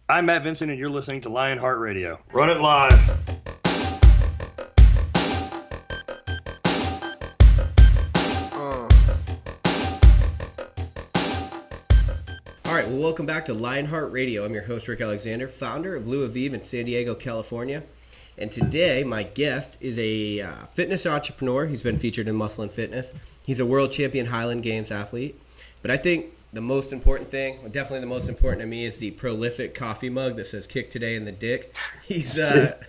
I'm Matt Vincent, and you're listening to Lionheart Radio. Run it live. All right, well, welcome back to Lionheart Radio. I'm your host, Rick Alexander, founder of Blue Aviv in San Diego, California. And today, my guest is a fitness entrepreneur. He's been featured in Muscle and Fitness. He's a world champion Highland Games athlete. But I think the most important thing, definitely the most important to me, is the prolific coffee mug that says "Kick Today in the Dick." He's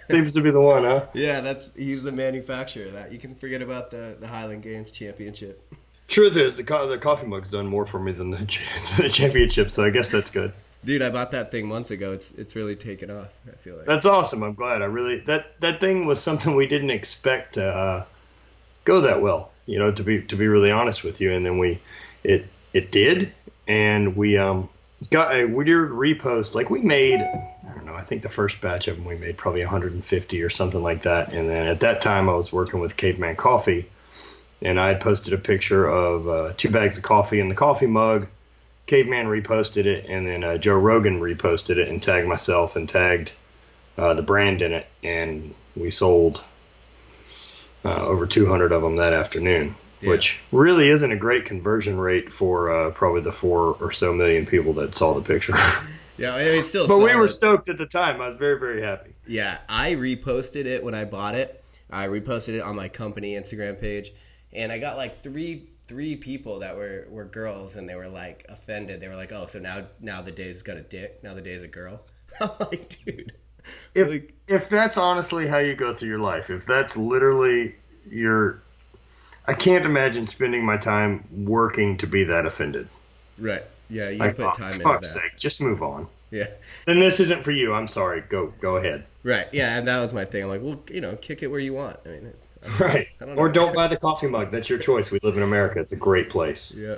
seems to be the one, huh? Yeah, he's the manufacturer of that. You can forget about the Highland Games championship. Truth is, the coffee mug's done more for me than the championship, so I guess that's good. Dude, I bought that thing months ago. It's really taken off, I feel like. That's awesome. I'm glad. That thing was something we didn't expect to go that well, to be really honest with you. And then it did, and we got a weird repost. Like, we made, I don't know, I think the first batch of them we made probably 150 or something like that. And then at that time I was working with Caveman Coffee, and I had posted a picture of 2 bags of coffee in the coffee mug. Caveman reposted it, and then Joe Rogan reposted it and tagged myself and tagged the brand in it, and we sold over 200 of them that afternoon, which really isn't a great conversion rate for probably the 4 or so million people that saw the picture. Yeah, it's still. But we were stoked at the time. I was very, very happy. Yeah, I reposted it when I bought it. I reposted it on my company Instagram page, and I got like three people that were girls, and they were like offended. They were like, "Oh, so now the day's got a dick. Now the day's a girl." I'm like, dude. If that's honestly how you go through your life, if that's literally I can't imagine spending my time working to be that offended. Right. Yeah, you like, put time into fuck's that. sake, just move on. Yeah. Then this isn't for you. I'm sorry. Go ahead. Right. Yeah, and that was my thing. I'm like, well, kick it where you want. I mean, right. Or don't buy the coffee mug. That's your choice. We live in America. It's a great place. Yeah.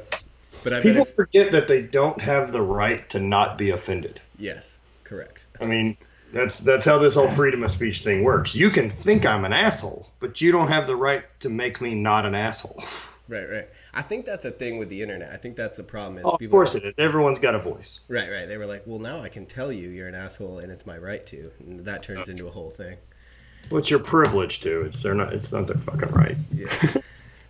But people forget that they don't have the right to not be offended. Yes. Correct. I mean, that's how this whole freedom of speech thing works. You can think I'm an asshole, but you don't have the right to make me not an asshole. Right. I think that's a thing with the internet. I think that's the problem. Of course it is. Everyone's got a voice. Right. They were like, well, now I can tell you're an asshole, and it's my right to. And that turns into a whole thing. Well, it's your privilege to. It's not their fucking right. Yeah.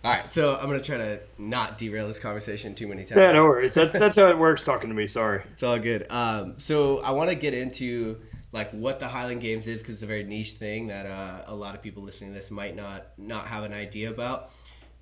All right, so I'm going to try to not derail this conversation too many times. Yeah, no worries. That's how it works talking to me. Sorry. It's all good. So I want to get into like what the Highland Games is, because it's a very niche thing that a lot of people listening to this might not have an idea about.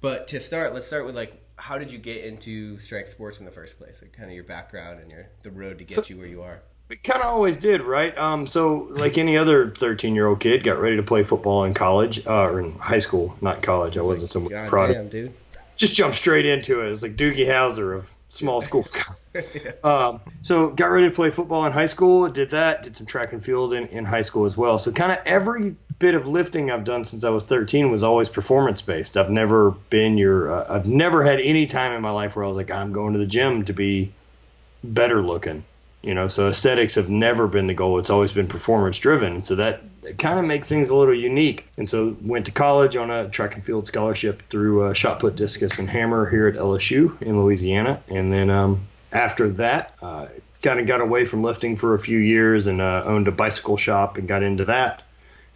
But to start, let's start with like, how did you get into strength sports in the first place? Like kind of your background and the road to get you where you are. We kind of always did, right? So like any other 13-year-old kid, got ready to play football in college, or in high school, not college. I wasn't so proud of it. Dude. Just jumped straight into it. It was like Doogie Howser of small school. Yeah. So got ready to play football in high school, did some track and field in high school as well. So kind of every bit of lifting I've done since I was 13 was always performance-based. I've never had any time in my life where I was like, I'm going to the gym to be better looking. So aesthetics have never been the goal. It's always been performance driven. So that kind of makes things a little unique. And so went to college on a track and field scholarship through Put Discus and Hammer here at LSU in Louisiana. And then after that, kind of got away from lifting for a few years and owned a bicycle shop and got into that.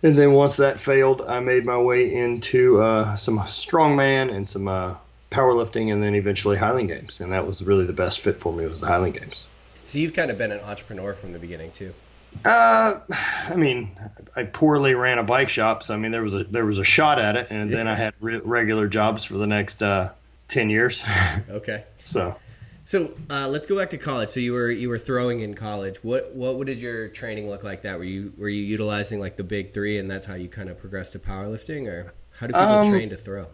And then once that failed, I made my way into some strongman and some powerlifting, and then eventually Highland Games. And that was really the best fit for me, was the Highland Games. So you've kind of been an entrepreneur from the beginning too. I mean, I poorly ran a bike shop, so I mean there was a shot at it, and then I had regular jobs for the next 10 years. Okay. So let's go back to college. So you were throwing in college. What did your training look like? That were you utilizing like the big three, and that's how you kind of progressed to powerlifting, or how do people train to throw?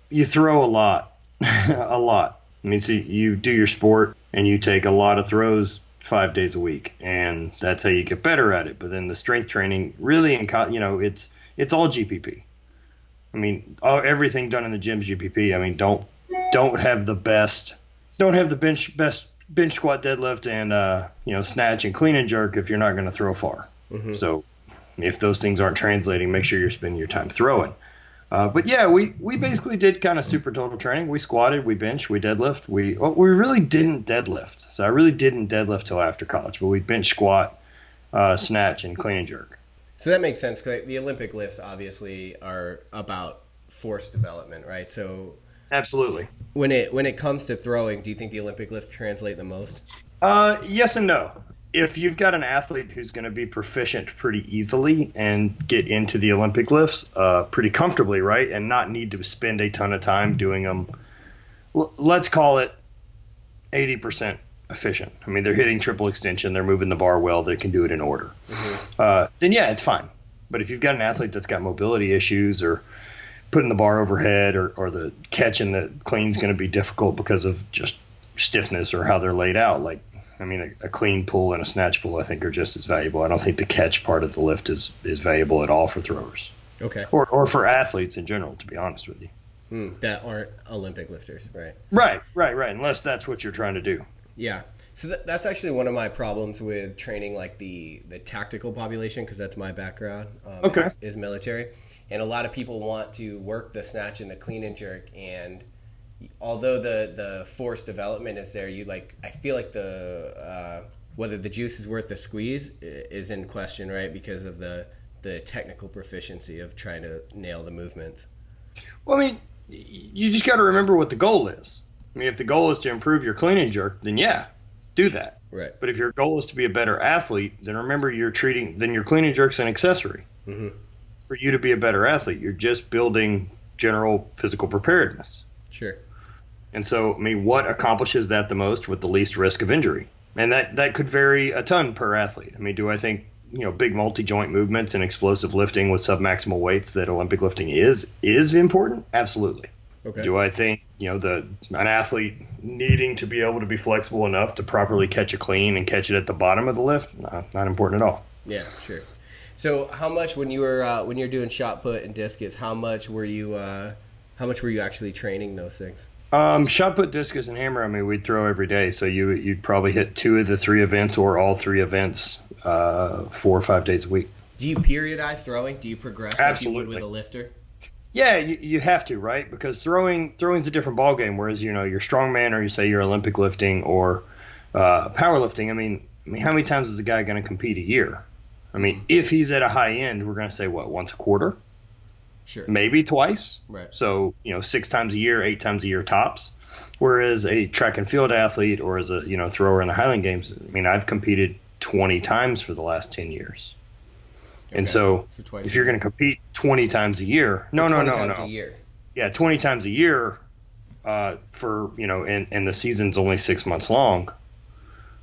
You throw a lot, a lot. I mean, see, you do your sport and you take a lot of throws 5 days a week, and that's how you get better at it. But then the strength training really, it's all GPP. I mean, everything done in the gym's GPP. I mean, don't have the best bench squat, deadlift, and snatch and clean and jerk if you're not going to throw far. Mm-hmm. So if those things aren't translating, make sure you're spending your time throwing. But yeah, we basically did kind of super total training. We squatted, we benched, we deadlift. We really didn't deadlift. So I really didn't deadlift till after college, but we bench, squat, snatch and clean and jerk. So that makes sense, because the Olympic lifts obviously are about force development, right? So Absolutely. when it comes to throwing, do you think the Olympic lifts translate the most? Yes and no. If you've got an athlete who's going to be proficient pretty easily and get into the Olympic lifts pretty comfortably, right, and not need to spend a ton of time doing them, let's call it 80% efficient. I mean, they're hitting triple extension, they're moving the bar well, they can do it in order. Then yeah, it's fine. But if you've got an athlete that's got mobility issues or putting the bar overhead or the catch and the clean's going to be difficult because of just stiffness or how they're laid out, like, I mean, a clean pull and a snatch pull, I think, are just as valuable. I don't think the catch part of the lift is valuable at all for throwers. Okay. Or for athletes in general, to be honest with you. That aren't Olympic lifters, right? Right. Unless that's what you're trying to do. Yeah. So that's actually one of my problems with training, like the tactical population, because that's my background. Is military, and a lot of people want to work the snatch and the clean and jerk, and although the force development is there, I feel like the whether the juice is worth the squeeze is in question, right? Because of the technical proficiency of trying to nail the movements. Well, I mean, you just got to remember what the goal is. I mean, if the goal is to improve your clean and jerk, then yeah, do that. Right. But if your goal is to be a better athlete, then remember your clean and jerk's an accessory. For you to be a better athlete, you're just building general physical preparedness. Sure. And so, I mean, what accomplishes that the most with the least risk of injury? And that could vary a ton per athlete. I mean, do I think, big multi-joint movements and explosive lifting with submaximal weights that Olympic lifting is important? Absolutely. Okay. Do I think, an athlete needing to be able to be flexible enough to properly catch a clean and catch it at the bottom of the lift? Not important at all. Yeah, sure. So how much, when you're doing shot put and discus, how much were you actually training those things? Shot put, discus, and hammer, I mean, we'd throw every day. So you'd probably hit 2 of the 3 events or all 3 events 4 or 5 days a week. Do you periodize throwing? Do you progress Absolutely. like you would with a lifter? Yeah, you have to, right? Because throwing's a different ballgame. Whereas, you're strongman, or you say you're Olympic lifting or powerlifting. I mean, how many times is a guy going to compete a year? I mean, if he's at a high end, we're going to say, once a quarter? Sure. Maybe twice. Right. So, 6 times a year, 8 times a year tops. Whereas a track and field athlete or as a, thrower in the Highland Games, I mean, I've competed 20 times for the last 10 years. Okay. And so if you're going to compete 20 times a year, no. A year. Yeah, 20 times a year for, and the season's only 6 months long. I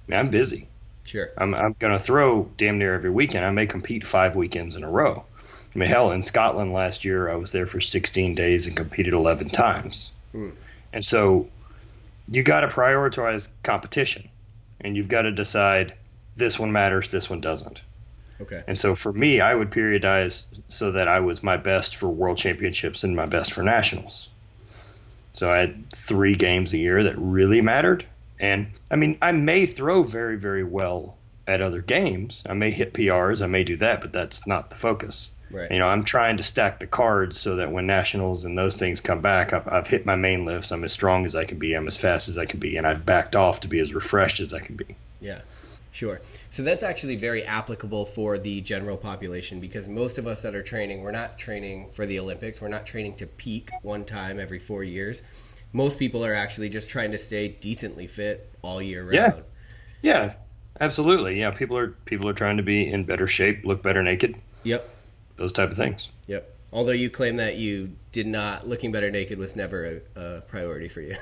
mean, I'm busy. Sure. I'm going to throw damn near every weekend. I may compete 5 weekends in a row. I mean, hell, in Scotland last year, I was there for 16 days and competed 11 times. And so you got to prioritize competition, and you've got to decide this one matters, this one doesn't. Okay. And so for me, I would periodize so that I was my best for world championships and my best for nationals. So I had 3 games a year that really mattered. And I mean, I may throw very, very well at other games. I may hit PRs. I may do that, but that's not the focus. Right. I'm trying to stack the cards so that when nationals and those things come back, I've hit my main lifts. I'm as strong as I can be. I'm as fast as I can be. And I've backed off to be as refreshed as I can be. Yeah, sure. So that's actually very applicable for the general population, because most of us that are training, we're not training for the Olympics. We're not training to peak one time every 4 years. Most people are actually just trying to stay decently fit all year round. Yeah, absolutely. Yeah, people are trying to be in better shape, look better naked. Yep. Those type of things. Yep. Although you claim that you did not, looking better naked was never a priority for you.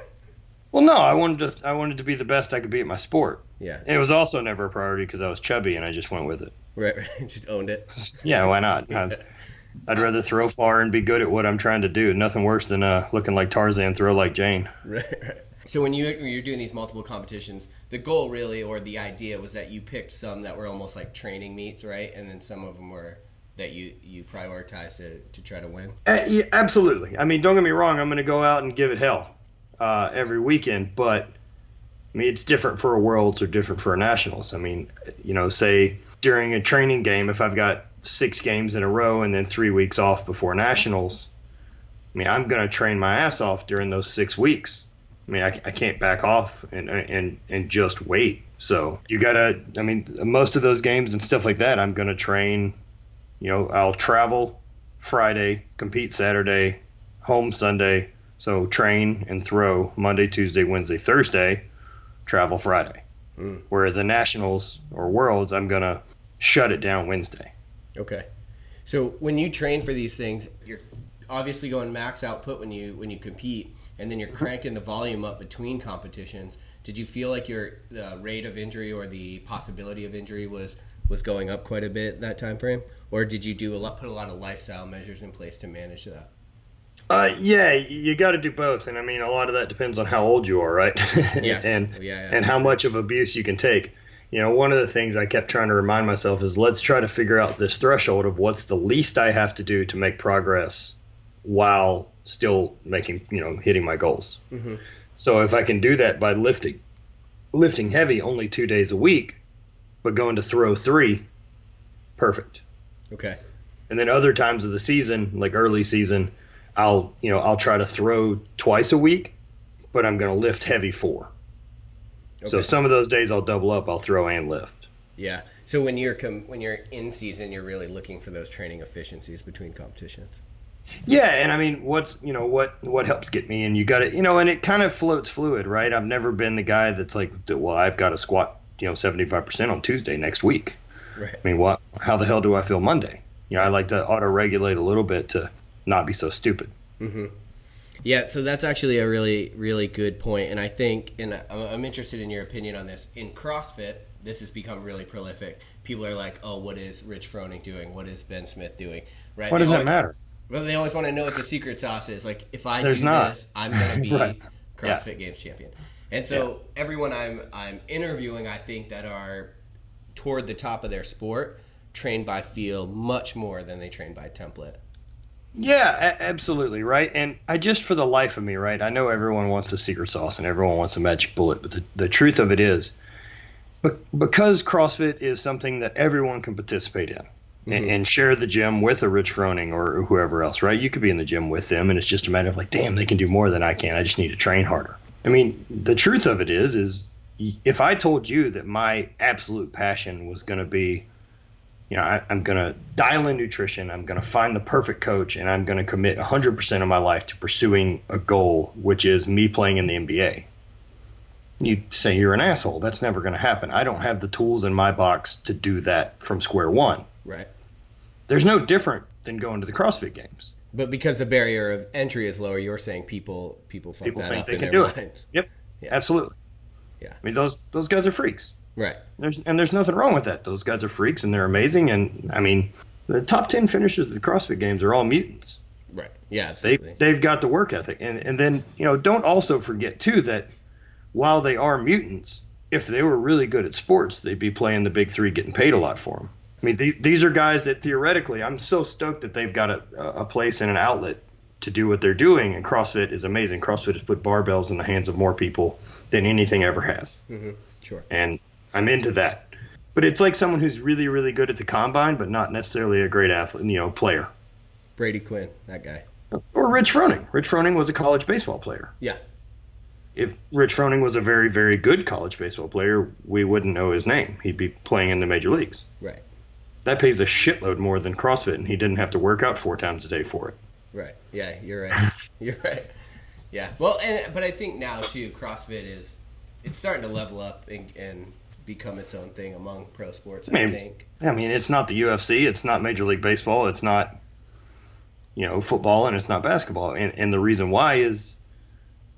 Well, no, I wanted to be the best I could be at my sport. Yeah. And it was also never a priority because I was chubby and I just went with it. Right. Just owned it. Yeah, why not? I'd rather throw far and be good at what I'm trying to do. Nothing worse than looking like Tarzan, throw like Jane. Right. So when you're doing these multiple competitions, the goal really, or the idea, was that you picked some that were almost like training meets, right? And then some of them were that you prioritize to try to win? Yeah, absolutely. I mean, don't get me wrong. I'm going to go out and give it hell every weekend, but I mean, it's different for a Worlds or different for a Nationals. I mean, say during a training game, if I've got 6 games in a row and then 3 weeks off before Nationals, I mean, I'm going to train my ass off during those 6 weeks. I mean, I can't back off and just wait. So you gotta, I mean, most of those games and stuff like that, I'm gonna train. I'll travel Friday, compete Saturday, home Sunday. So train and throw Monday, Tuesday, Wednesday, Thursday, travel Friday. Whereas the Nationals or Worlds, I'm gonna shut it down Wednesday. Okay. So when you train for these things, you're obviously going max output when you compete, and then you're cranking the volume up between competitions. Did you feel like the rate of injury or the possibility of injury was going up quite a bit that time frame, or did you put a lot of lifestyle measures in place to manage that? Yeah, you got to do both, and I mean, a lot of that depends on how old you are, right? Yeah. and how much of abuse you can take. One of the things I kept trying to remind myself is let's try to figure out this threshold of what's the least I have to do to make progress while still making, hitting my goals. Mm-hmm. So if I can do that by lifting heavy only 2 days a week, but going to throw 3, perfect. Okay. And then other times of the season, like early season, I'll try to throw twice a week, but I'm going to lift heavy 4. Okay. So some of those days I'll double up, I'll throw and lift. Yeah. So when you're in season, you're really looking for those training efficiencies between competitions. Yeah, and I mean, what helps get me, and you got to, and it kind of floats fluid, right? I've never been the guy that's like, well, I've got to squat, 75% on Tuesday next week. Right. I mean, how the hell do I feel Monday? I like to auto-regulate a little bit to not be so stupid. Mm-hmm. Yeah, so that's actually a really, really good point. And I think, and I'm interested in your opinion on this. In CrossFit, this has become really prolific. People are like, oh, what is Rich Froning doing? What is Ben Smith doing? Right? What does that matter? Well, they always want to know what the secret sauce is. Like, if I do this, I'm going to be right. CrossFit Games champion. And so everyone I'm interviewing, I think, that are toward the top of their sport, train by feel much more than they train by template. Yeah, absolutely, right? And I just, for the life of me, right, I know everyone wants the secret sauce and everyone wants a magic bullet, but the truth of it is, because CrossFit is something that everyone can participate in and share the gym with a Rich Froning or whoever else, right? You could be in the gym with them, and it's just a matter of like, damn, they can do more than I can. I just need to train harder. I mean, the truth of it is if I told you that my absolute passion was going to be, I'm going to dial in nutrition, I'm going to find the perfect coach, and I'm going to commit 100% of my life to pursuing a goal, which is me playing in the NBA. You'd say you're an asshole. That's never going to happen. I don't have the tools in my box to do that from square one. Right. There's no different than going to the CrossFit Games. But because the barrier of entry is lower, you're saying people fuck people that think up they in can their do minds. it. Yep. Yeah. Absolutely. Yeah. I mean, those guys are freaks. Right. There's nothing wrong with that. Those guys are freaks and they're amazing. And I mean, the top 10 finishers of the CrossFit Games are all mutants. Right. Yeah, absolutely. They've got the work ethic. And then, don't also forget too that while they are mutants, if they were really good at sports, they'd be playing the big 3, getting paid a lot for them. I mean, these are guys that theoretically, I'm so stoked that they've got a place and an outlet to do what they're doing. And CrossFit is amazing. CrossFit has put barbells in the hands of more people than anything ever has. Mm-hmm. Sure. And I'm into that. But it's like someone who's really, really good at the combine, but not necessarily a great athlete, player. Brady Quinn, that guy. Or Rich Froning. Rich Froning was a college baseball player. Yeah. If Rich Froning was a very, very good college baseball player, we wouldn't know his name. He'd be playing in the major leagues. Right. That pays a shitload more than CrossFit, and he didn't have to work out 4 times a day for it. Right. Yeah, you're right. You're right. Yeah. Well, but I think now too, CrossFit it's starting to level up and become its own thing among pro sports. I think. I mean, it's not the UFC, it's not Major League Baseball, it's not football, and it's not basketball. And the reason why is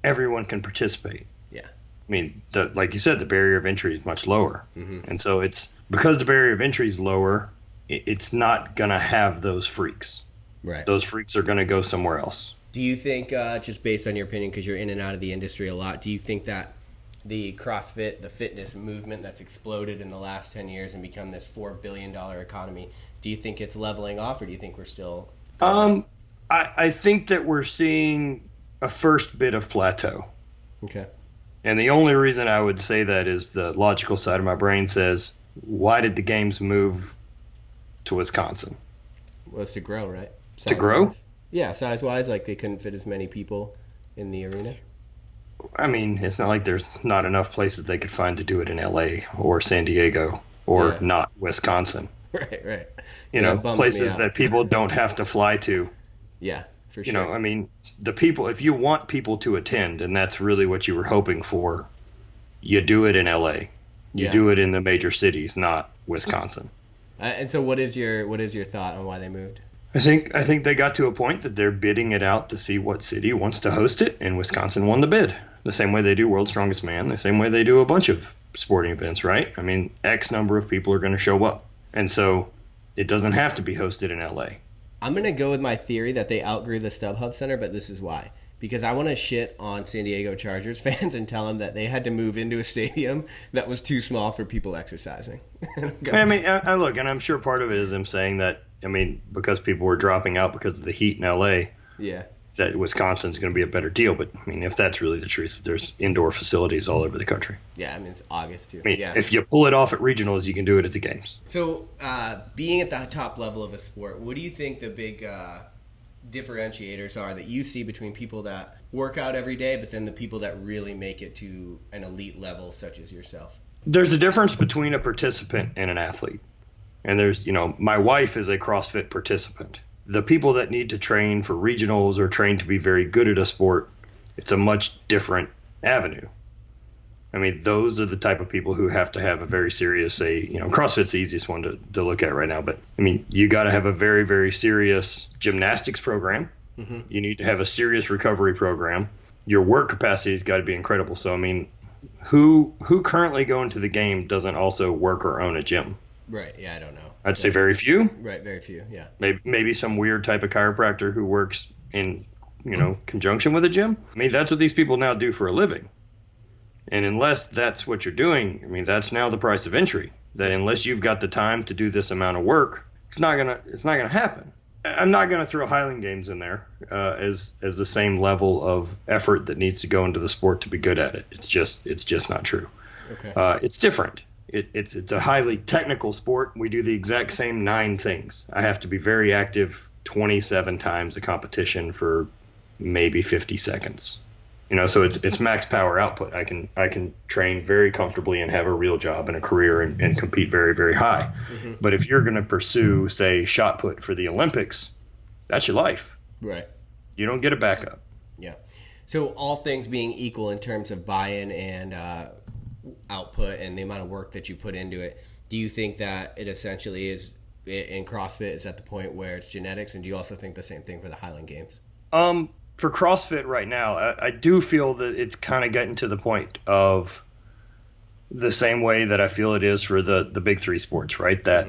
everyone can participate. Yeah. I mean, like you said, the barrier of entry is much lower, and so it's because the barrier of entry is lower. It's not gonna have those freaks. Right. Those freaks are gonna go somewhere else. Do you think, just based on your opinion, because you're in and out of the industry a lot, do you think that the CrossFit, the fitness movement that's exploded in the last 10 years and become this $4 billion economy, do you think it's leveling off, or do you think we're still? I think that we're seeing a first bit of plateau. Okay. And the only reason I would say that is the logical side of my brain says, why did the games move to Wisconsin? Well, it's to grow, right? To grow? Yeah, size-wise, like they couldn't fit as many people in the arena. I mean, it's not like there's not enough places they could find to do it in LA or San Diego or not Wisconsin. Right. Places that people don't have to fly to. Yeah, for sure. I mean, the people, if you want people to attend, and that's really what you were hoping for, you do it in LA. You do it in the major cities, not Wisconsin. And so what is your thought on why they moved? I think they got to a point that they're bidding it out to see what city wants to host it, and Wisconsin won the bid. The same way they do World's Strongest Man, the same way they do a bunch of sporting events, right? I mean, X number of people are going to show up. And so it doesn't have to be hosted in LA. I'm going to go with my theory that they outgrew the StubHub Center, but this is why. Because I want to shit on San Diego Chargers fans and tell them that they had to move into a stadium that was too small for people exercising. I mean, I look, and I'm sure part of it is them saying that, I mean, because people were dropping out because of the heat in LA, that Wisconsin's going to be a better deal. But, I mean, if that's really the truth, there's indoor facilities all over the country. Yeah, I mean, it's August, too. I mean, if you pull it off at regionals, you can do it at the games. So, being at the top level of a sport, what do you think the big differentiators are that you see between people that work out every day, but then the people that really make it to an elite level, such as yourself? There's a difference between a participant and an athlete. And there's, my wife is a CrossFit participant. The people that need to train for regionals or train to be very good at a sport, it's a much different avenue. I mean, those are the type of people who have to have a very serious, CrossFit's the easiest one to look at right now. But, I mean, you got to have a very, very serious gymnastics program. Mm-hmm. You need to have a serious recovery program. Your work capacity has got to be incredible. So, I mean, who currently going to the game doesn't also work or own a gym? Right, yeah, I don't know. I'd say very few. Right, very few, yeah. Maybe some weird type of chiropractor who works in, conjunction with a gym. I mean, that's what these people now do for a living. And unless that's what you're doing, I mean, that's now the price of entry. That unless you've got the time to do this amount of work, it's not gonna happen. I'm not gonna throw Highland Games in there as the same level of effort that needs to go into the sport to be good at it. It's just not true. Okay. It's different. It's a highly technical sport. We do the exact same 9 things. I have to be very active 27 times a competition for maybe 50 seconds. So it's max power output. I can train very comfortably and have a real job and a career and compete very, very high. Mm-hmm. But if you're going to pursue, say, shot put for the Olympics, that's your life. Right. You don't get a backup. Yeah. So all things being equal in terms of buy-in and output and the amount of work that you put into it, do you think that it essentially is in CrossFit is at the point where it's genetics, and do you also think the same thing for the Highland Games? For CrossFit right now, I do feel that it's kind of getting to the point of the same way that I feel it is for the big 3 sports, right? That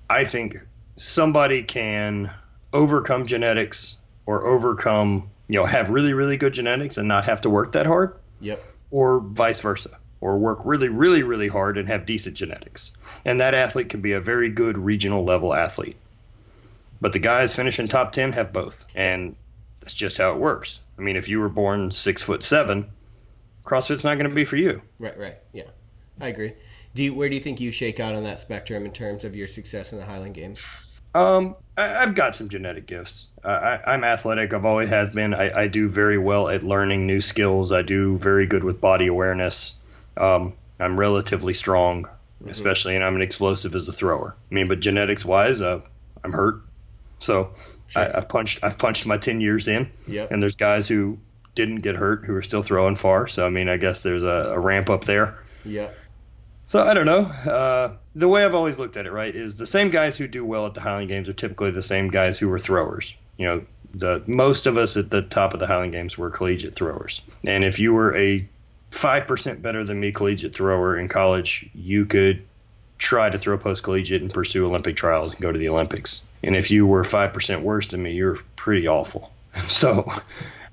I think somebody can overcome genetics or overcome, have really, really good genetics and not have to work that hard. Yep. Or vice versa, or work really, really, really hard and have decent genetics. And that athlete can be a very good regional level athlete. But the guys finishing top 10 have both. And that's just how it works. I mean, if you were born 6'7", CrossFit's not going to be for you. Right. Yeah, I agree. Where do you think you shake out on that spectrum in terms of your success in the Highland Games? I've got some genetic gifts. I'm athletic. I've always have been. I do very well at learning new skills. I do very good with body awareness. I'm relatively strong, especially, and I'm an explosive as a thrower. I mean, but genetics wise, I'm hurt. So sure. I've punched my 10 years in. Yep. And there's guys who didn't get hurt who are still throwing far. So, I mean, I guess there's a ramp up there. Yeah. So I don't know. The way I've always looked at it, right, is the same guys who do well at the Highland Games are typically the same guys who were throwers. Most of us at the top of the Highland Games were collegiate throwers. And if you were a 5% better than me collegiate thrower in college, you could try to throw post-collegiate and pursue Olympic trials and go to the Olympics. And if you were 5% worse than me, you're pretty awful. So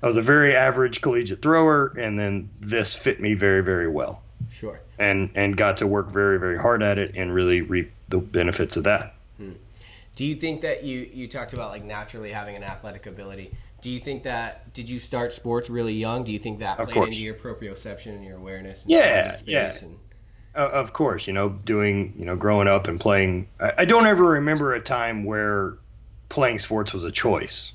I was a very average collegiate thrower, and then this fit me very, very well. Sure. And got to work very, very hard at it and really reap the benefits of that. Do you think that you talked about like naturally having an athletic ability? Do you think that, did you start sports really young? Do you think that played into your proprioception and your awareness? And space? Of course, growing up and playing. I don't ever remember a time where playing sports was a choice.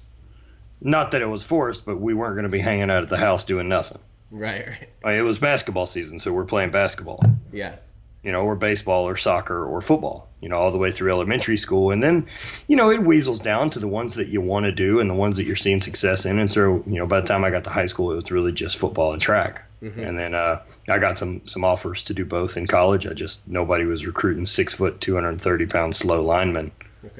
Not that it was forced, but we weren't going to be hanging out at the house doing nothing. Right. It was basketball season, so we're playing basketball. Yeah. Or baseball or soccer or football, all the way through elementary school. And then, it weasels down to the ones that you want to do and the ones that you're seeing success in. And so, by the time I got to high school, it was really just football and track. Mm-hmm. And then I got some offers to do both in college. Nobody was recruiting 6 foot, 230 pound slow linemen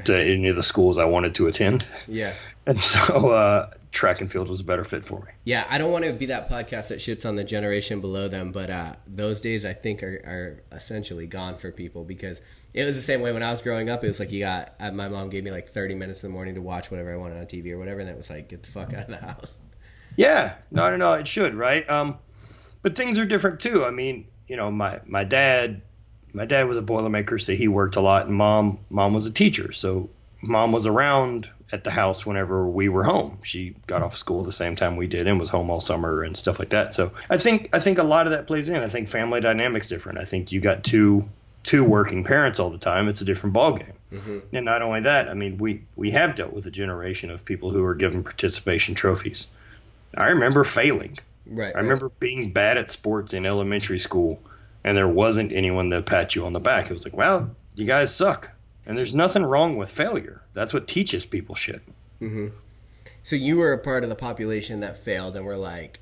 to any of the schools I wanted to attend. Yeah. And so track and field was a better fit for me. Yeah, I don't want to be that podcast that shits on the generation below them, but those days I think are essentially gone for people, because it was the same way when I was growing up. It was like my mom gave me like 30 minutes in the morning to watch whatever I wanted on TV or whatever, and it was like, get the fuck out of the house. Yeah, no, it should, right? But things are different too. I mean, my dad was a Boilermaker, so he worked a lot, and mom was a teacher, so mom was around at the house whenever we were home. She got off school the same time we did and was home all summer and stuff like that. So I think a lot of that plays in. I think family dynamic's different. I think you got two working parents all the time. It's a different ballgame. Mm-hmm. And not only that, I mean, we have dealt with a generation of people who are given participation trophies. I remember failing. Right. I remember being bad at sports in elementary school, and there wasn't anyone to pat you on the back. It was like, well, you guys suck. And there's nothing wrong with failure. That's what teaches people shit. Mm-hmm. So you were a part of the population that failed, and were like,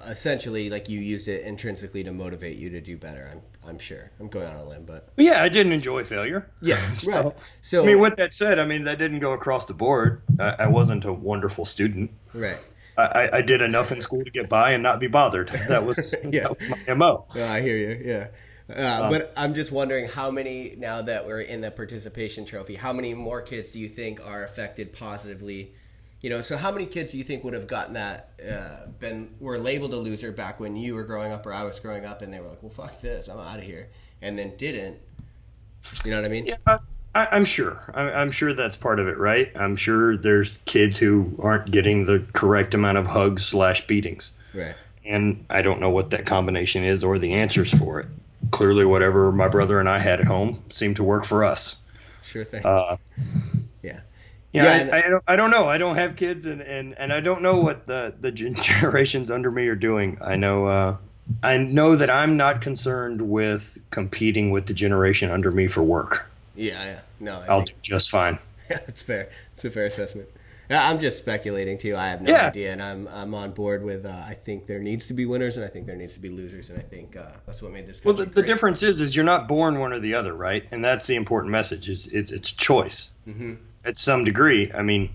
essentially, like, you used it intrinsically to motivate you to do better. I'm sure. I'm going on a limb, but yeah, I didn't enjoy failure. Yeah, right. So I mean, with that said, that didn't go across the board. I wasn't a wonderful student. Right. I did enough in school to get by and not be bothered. That was yeah. That was my MO. I hear you. Yeah. But I'm just wondering, how many, now that we're in the participation trophy, how many more kids do you think are affected positively? So how many kids do you think would have gotten that, were labeled a loser back when you were growing up or I was growing up, and they were like, well, fuck this, I'm out of here, and then didn't? You know what I mean? Yeah, I'm sure. I'm sure that's part of it, right? I'm sure there's kids who aren't getting the correct amount of hugs / beatings. Right. And I don't know what that combination is or the answers for it. Clearly, whatever my brother and I had at home seemed to work for us. Sure thing. Yeah. Yeah, I don't know. I don't have kids, and I don't know what the generations under me are doing. I know that I'm not concerned with competing with the generation under me for work. Yeah. No, I'll do just fine. Yeah, that's fair. It's a fair assessment. Yeah, I'm just speculating too. I have no idea, and I'm on board with. I think there needs to be winners, and I think there needs to be losers, and I think that's what made this country great. The difference is you're not born one or the other, right? And that's the important message. It's a choice. Mm-hmm. At some degree. I mean,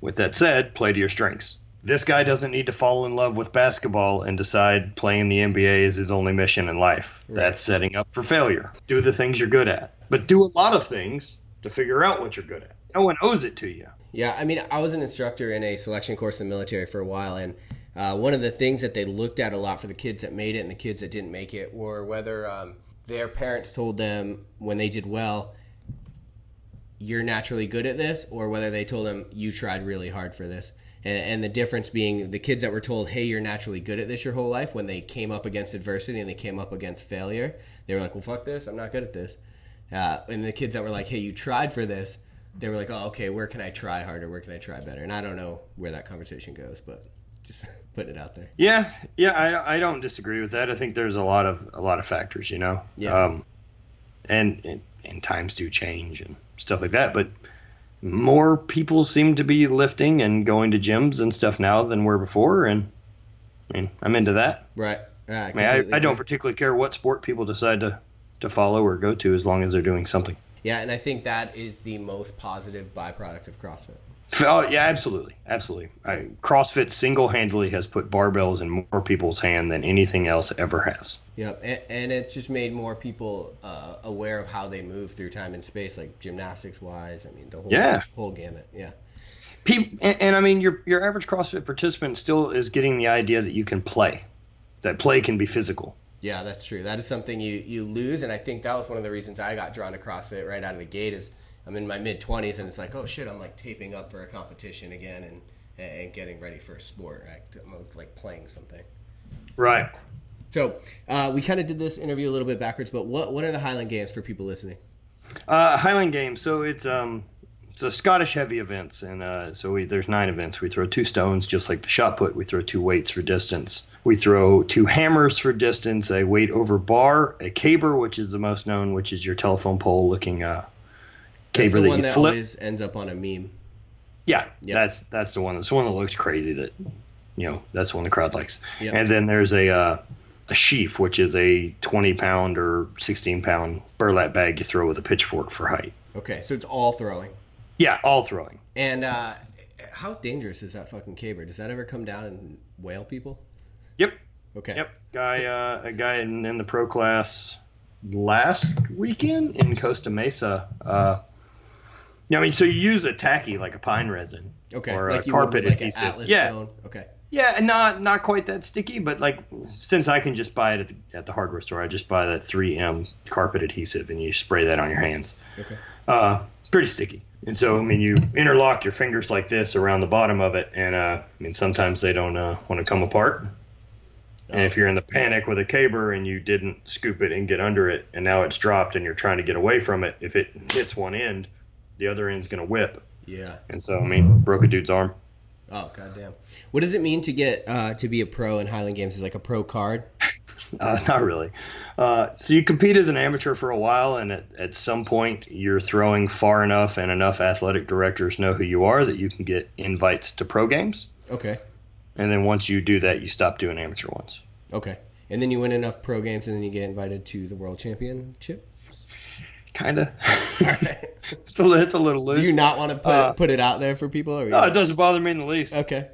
with that said, play to your strengths. This guy doesn't need to fall in love with basketball and decide playing the NBA is his only mission in life. Right. That's setting up for failure. Do the things you're good at, but do a lot of things to figure out what you're good at. No one owes it to you. Yeah, I mean, I was an instructor in a selection course in the military for a while, and one of the things that they looked at a lot for the kids that made it and the kids that didn't make it were whether their parents told them when they did well, you're naturally good at this, or whether they told them you tried really hard for this. And the difference being the kids that were told, hey, you're naturally good at this your whole life, when they came up against adversity and they came up against failure, they were like, well, fuck this, I'm not good at this. And the kids that were like, hey, you tried for this, they were like, oh, okay, where can I try harder? Where can I try better? And I don't know where that conversation goes, but just putting it out there. Yeah, I don't disagree with that. I think there's a lot of factors, Yeah. And times do change and stuff like that, but more people seem to be lifting and going to gyms and stuff now than were before, and I mean, I'm into that. Right. I don't particularly care what sport people decide to follow or go to, as long as they're doing something. Yeah, and I think that is the most positive byproduct of CrossFit. Oh, yeah, absolutely. CrossFit single-handedly has put barbells in more people's hand than anything else ever has. Yep, and it just made more people aware of how they move through time and space, like gymnastics-wise. I mean, the whole gamut, yeah. And I mean, your average CrossFit participant still is getting the idea that you can play, that play can be physical. Yeah, that's true. That is something you lose, and I think that was one of the reasons I got drawn to CrossFit right out of the gate. Is I'm in my mid-20s, and it's like, oh shit, I'm like taping up for a competition again and getting ready for a sport. I'm like playing something. Right. So we kind of did this interview a little bit backwards, but what are the Highland Games for people listening? Highland Games. So it's Scottish heavy events, and there's 9 events. We throw 2 stones, just like the shot put. We throw 2 weights for distance. We throw 2 hammers for distance, a weight over bar, a caber, which is the most known, which is your telephone pole looking caber that's the that one you that flip. always ends up on a meme. Yeah, Yep. that's the one. That's the one that looks crazy. That that's the one the crowd likes. Yep. And then there's a sheaf, which is a 20-pound or 16-pound burlap bag you throw with a pitchfork for height. Okay, so it's all throwing. Yeah, all throwing. And how dangerous is that fucking caber? Does that ever come down and whale people? Yep. Okay. Yep. A guy in the pro class last weekend in Costa Mesa. So you use a tacky like a pine resin. Okay. Or like a you carpet would with, like, adhesive. an Atlas Yeah. stone. Okay. Yeah, and not quite that sticky, but like since I can just buy it at the hardware store, I just buy that 3M carpet adhesive, and you spray that on your hands. Okay. Pretty sticky. And so, you interlock your fingers like this around the bottom of it, and sometimes they don't want to come apart. And if you're in the panic with a caber and you didn't scoop it and get under it, and now it's dropped and you're trying to get away from it, if it hits one end, the other end's going to whip. Yeah. And so, broke a dude's arm. Oh, goddamn. What does it mean to get to be a pro in Highland Games? Is like a pro card? Not really. So you compete as an amateur for a while, and at some point you're throwing far enough and enough athletic directors know who you are that you can get invites to pro games. Okay. And then once you do that, you stop doing amateur ones. Okay. And then you win enough pro games, and then you get invited to the World Championship? Kind of. All right. It's a little loose. Do you not want to put it out there for people? Or no, it doesn't bother me in the least. Okay.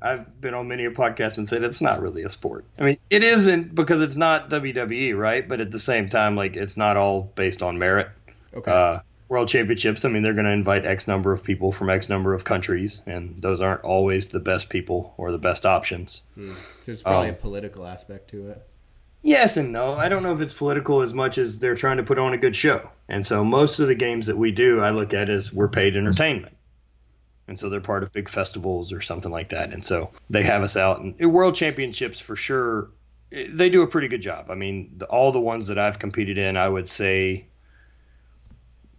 I've been on many podcasts and said it's not really a sport. It isn't because it's not WWE, right? But at the same time, like, it's not all based on merit. Okay. World Championships, they're going to invite X number of people from X number of countries, and those aren't always the best people or the best options. So there's probably a political aspect to it. Yes and no. I don't know if it's political as much as they're trying to put on a good show. And so most of the games that we do, I look at as we're paid entertainment. And so they're part of big festivals or something like that. And so they have us out. And World Championships, for sure, they do a pretty good job. All the ones that I've competed in, I would say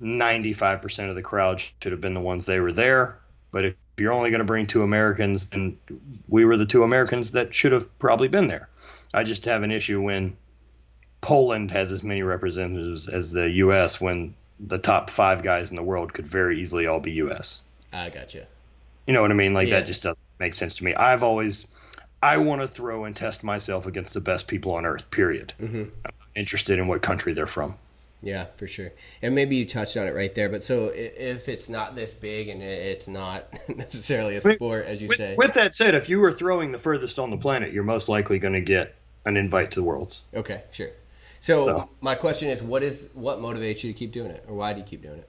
95% of the crowd should have been the ones they were there. But if you're only going to bring 2 Americans, then we were the 2 Americans that should have probably been there. I just have an issue when Poland has as many representatives as the U.S. when the top 5 guys in the world could very easily all be U.S. I gotcha. You know what I mean? Like, that just doesn't make sense to me. I want to throw and test myself against the best people on earth, period. Mm-hmm. I'm interested in what country they're from. Yeah, for sure. And maybe you touched on it right there, but so if it's not this big and it's not necessarily a sport, as you say. With that said, if you were throwing the furthest on the planet, you're most likely going to get an invite to the Worlds. Okay, sure. So my question is, what motivates you to keep doing it, or why do you keep doing it?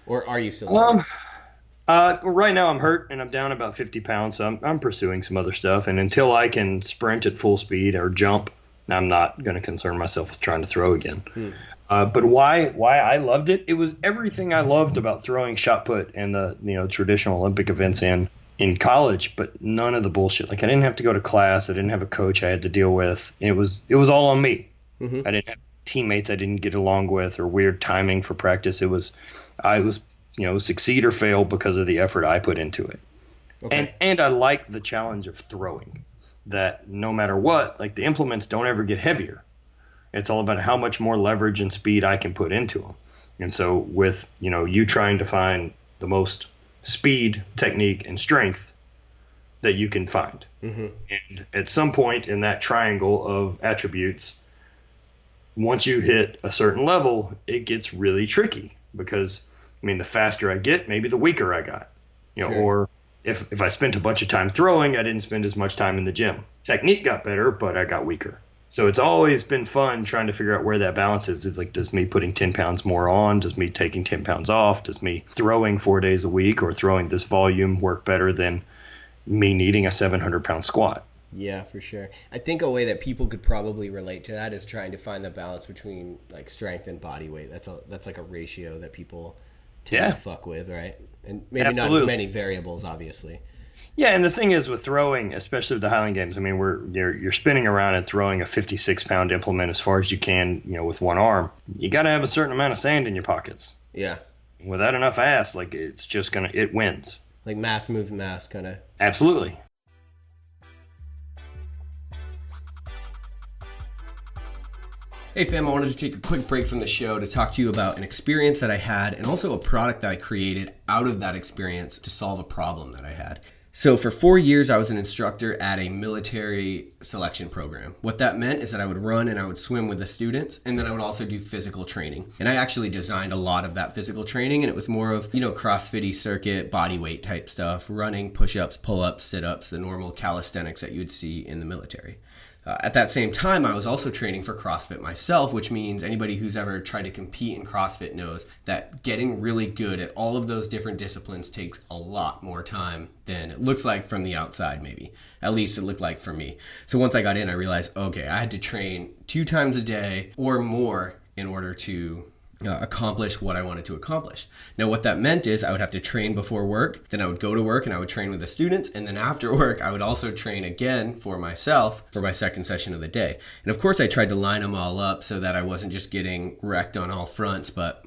Or are you still doing it? Right now I'm hurt and I'm down about 50 pounds, so I'm pursuing some other stuff. And until I can sprint at full speed or jump, I'm not going to concern myself with trying to throw again. But why I loved it? It was everything I loved about throwing shot put and the traditional Olympic events in college, but none of the bullshit. Like, I didn't have to go to class. I didn't have a coach I had to deal with. It was all on me. Mm-hmm. I didn't have teammates I didn't get along with or weird timing for practice. I was succeed or fail because of the effort I put into it. Okay. And I like the challenge of throwing, that no matter what, like, the implements don't ever get heavier. It's all about how much more leverage and speed I can put into them. And so with, you trying to find the most speed, technique, and strength that you can find. Mm-hmm. And at some point in that triangle of attributes, once you hit a certain level, it gets really tricky because, the faster I get, maybe the weaker I got. Sure. Or if I spent a bunch of time throwing, I didn't spend as much time in the gym. Technique got better, but I got weaker. So it's always been fun trying to figure out where that balance is. It's like, does me putting 10 pounds more on, does me taking 10 pounds off, does me throwing 4 days a week or throwing this volume work better than me needing a 700-pound squat? Yeah, for sure. I think a way that people could probably relate to that is trying to find the balance between, like, strength and body weight. That's like a ratio that people tend to fuck with, right? And maybe not as many variables, obviously. Yeah, and the thing is with throwing, especially with the Highland Games, you're spinning around and throwing a 56-pound implement as far as you can, with one arm. You got to have a certain amount of sand in your pockets. Yeah. without enough ass, like it's just it wins. Like mass moves mass, kind of. Absolutely. Hey fam, I wanted to take a quick break from the show to talk to you about an experience that I had and also a product that I created out of that experience to solve a problem that I had. So for 4 years, I was an instructor at a military selection program. What that meant is that I would run and I would swim with the students, and then I would also do physical training. And I actually designed a lot of that physical training, and it was more of, CrossFit-y circuit, body weight type stuff, running, push-ups, pull-ups, sit-ups, the normal calisthenics that you would see in the military. At that same time, I was also training for CrossFit myself, which means anybody who's ever tried to compete in CrossFit knows that getting really good at all of those different disciplines takes a lot more time than it looks like from the outside, maybe. At least it looked like for me. So once I got in, I realized, okay, I had to train 2 times a day or more in order to accomplish what I wanted to accomplish. Now, what that meant is I would have to train before work, then I would go to work and I would train with the students, and then after work, I would also train again for myself for my second session of the day. And of course, I tried to line them all up so that I wasn't just getting wrecked on all fronts, but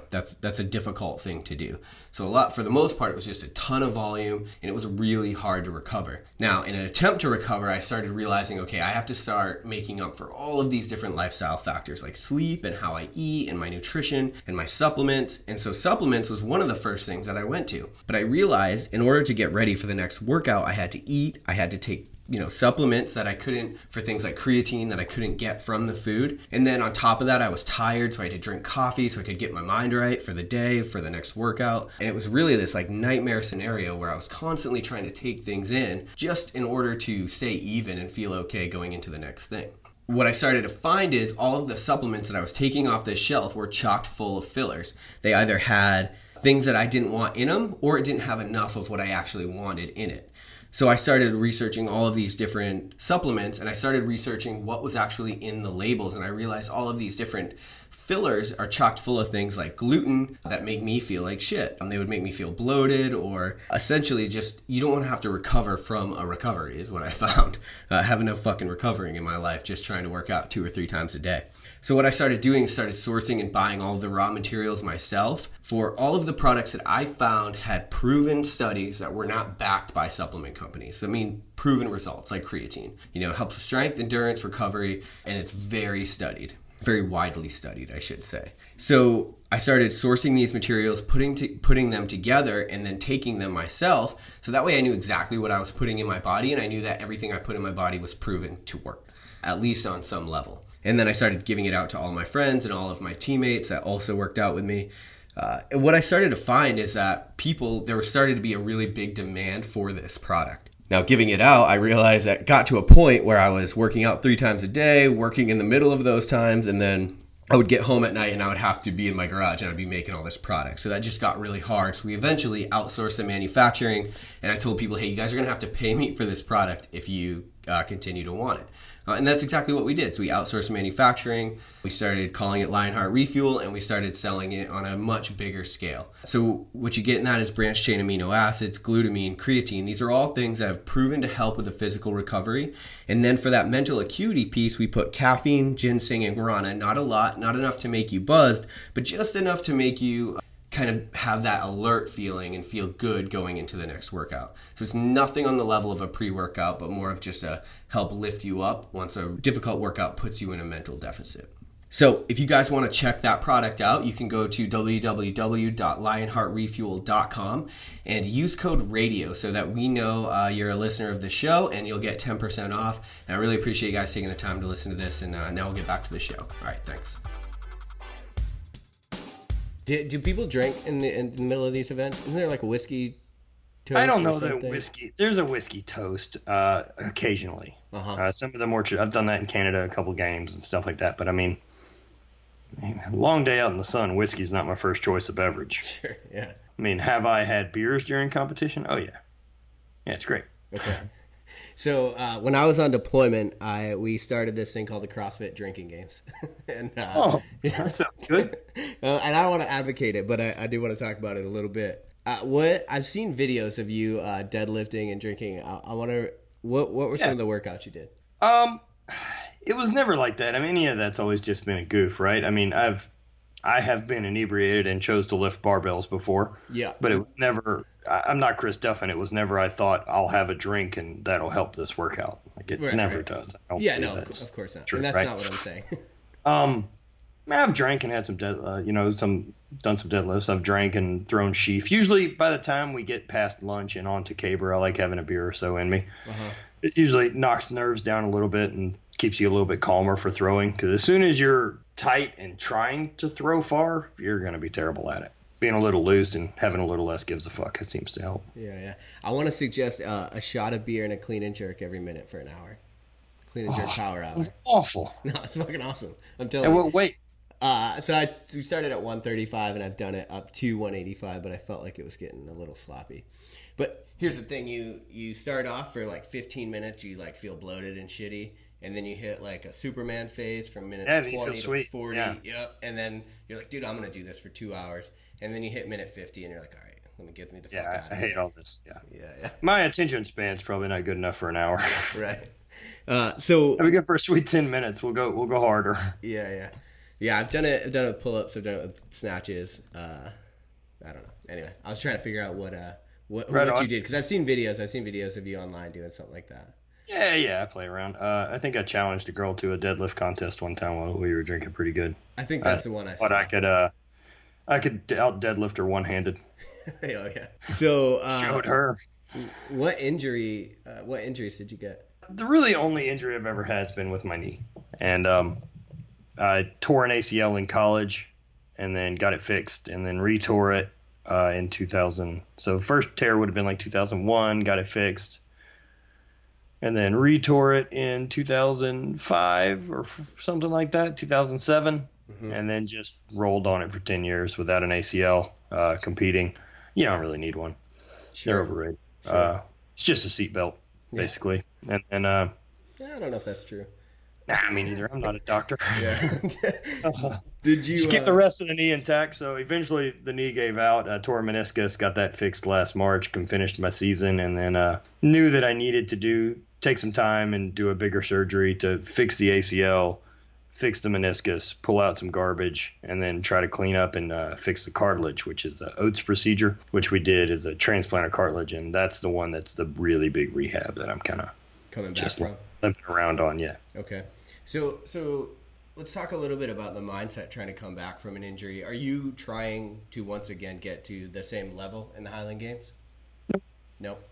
that's a difficult thing to do. So for the most part, it was just a ton of volume, and it was really hard to recover. Now, in an attempt to recover, I started realizing, okay, I have to start making up for all of these different lifestyle factors like sleep and how I eat and my nutrition and my supplements. And so supplements was one of the first things that I went to. But I realized in order to get ready for the next workout, I had to eat, I had to take supplements that I couldn't, for things like creatine that I couldn't get from the food. And then on top of that, I was tired, so I had to drink coffee so I could get my mind right for the day, for the next workout. And it was really this like nightmare scenario where I was constantly trying to take things in just in order to stay even and feel okay going into the next thing. What I started to find is all of the supplements that I was taking off this shelf were chocked full of fillers. They either had things that I didn't want in them, or it didn't have enough of what I actually wanted in it. So I started researching all of these different supplements, and I started researching what was actually in the labels, and I realized all of these different fillers are chocked full of things like gluten that make me feel like shit. They would make me feel bloated, or essentially just, you don't want to have to recover from a recovery is what I found. I have enough fucking recovering in my life just trying to work out 2 or 3 times a day. So what I started doing is started sourcing and buying all of the raw materials myself for all of the products that I found had proven studies that were not backed by supplement companies. I mean, proven results like creatine. It helps with strength, endurance, recovery, and it's very studied. Very widely studied, I should say. So I started sourcing these materials, putting them together, and then taking them myself. So that way I knew exactly what I was putting in my body, and I knew that everything I put in my body was proven to work, at least on some level. And then I started giving it out to all my friends and all of my teammates that also worked out with me. And what I started to find is that there was starting to be a really big demand for this product. Now, giving it out, I realized that got to a point where I was working out 3 times a day, working in the middle of those times, and then I would get home at night and I would have to be in my garage and I'd be making all this product. So that just got really hard. So we eventually outsourced the manufacturing, and I told people, hey, you guys are going to have to pay me for this product if you continue to want it. And that's exactly what we did. So we outsourced manufacturing, we started calling it Lionheart Refuel, and we started selling it on a much bigger scale. So what you get in that is branched chain amino acids, glutamine, creatine. These are all things that have proven to help with the physical recovery. And then for that mental acuity piece, we put caffeine, ginseng, and guarana. Not a lot, not enough to make you buzzed, but just enough to make you kind of have that alert feeling and feel good going into the next workout. So it's nothing on the level of a pre-workout, but more of just a help lift you up once a difficult workout puts you in a mental deficit. So if you guys want to check that product out, you can go to www.lionheartrefuel.com and use code RADIO so that we know you're a listener of the show, and you'll get 10% off. And I really appreciate you guys taking the time to listen to this, and now we'll get back to the show. All right, thanks. Do people drink in the middle of these events? Isn't there like a whiskey toast? I don't know that whiskey. There's a whiskey toast occasionally. Some of the more I've done that in Canada, a couple games and stuff like that. But I mean, long day out in the sun, whiskey's not my first choice of beverage. Sure, yeah. I mean, have I had beers during competition? Oh yeah, it's great. Okay. So when I was on deployment, we started this thing called the CrossFit drinking games. And, that sounds good. And I don't want to advocate it, but I do want to talk about it a little bit. I've seen videos of you deadlifting and drinking. I wonder what were some of the workouts you did? It was never like that. I mean, any of that's always just been a goof, right? I mean, I've I have been inebriated and chose to lift barbells before. Yeah. But it was never, I'm not Chris Duffin. It was never, I thought I'll have a drink and that'll help this workout. Like it never does. Yeah, no, of course not. True, and that's right? not what I'm saying. I've drank and had some, done some deadlifts. I've drank and thrown sheaf. Usually by the time we get past lunch and on to caber, I like having a beer or so in me. It usually knocks nerves down a little bit and keeps you a little bit calmer for throwing. Because as soon as you're tight and trying to throw far, you're going to be terrible at it. Being a little loose and having a little less gives a fuck. It seems to help. Yeah. I want to suggest a shot of beer and a clean and jerk every minute for an hour. Clean and jerk power hour. It's awful. No, it's fucking awesome. I'm telling you. Well, wait. So we started at 135 and I've done it up to 185, but I felt like it was getting a little sloppy. But here's the thing: you start off for like 15 minutes, you like feel bloated and shitty, and then you hit like a Superman phase from minutes 20 to 40. Yeah. Yep. And then you're like, dude, I'm gonna do this for 2 hours, and then you hit minute 50, and you're like, all right, let me get me the fuck out of here. I hate all this. Yeah. My attention span's probably not good enough for an hour. Right. So we go for a sweet 10 minutes. We'll go harder. Yeah, I've done it with pull-ups. I've done it with snatches. I don't know. Anyway, I was trying to figure out what you did because I've seen videos of you online doing something like that. Yeah, I play around. I think I challenged a girl to a deadlift contest one time while we were drinking pretty good. I think that's the one I saw. But I could out deadlift her one-handed. Oh yeah. So showed her. What injuries did you get? The really only injury I've ever had has been with my knee, and I tore an ACL in college, and then got it fixed, and then retore it in 2000. So first tear would have been like 2001. Got it fixed, and then retore it in 2005 or something like that, 2007, and then just rolled on it for 10 years without an ACL competing. You don't really need one. Sure. They're overrated. Sure. It's just a seatbelt, basically. And I don't know if that's true. Nah, me neither. I'm not a doctor. Yeah. Did you just keep the rest of the knee intact? So eventually the knee gave out. I tore a meniscus, got that fixed last March, finished my season, and then knew that I needed to take some time and do a bigger surgery to fix the ACL, fix the meniscus, pull out some garbage, and then try to clean up and fix the cartilage, which is the Oates procedure, which we did as a transplant of cartilage, and that's the one that's the really big rehab that I'm kind of coming back from, limping around on. Yeah. Okay. So let's talk a little bit about the mindset trying to come back from an injury. Are you trying to once again get to the same level in the Highland Games? Nope.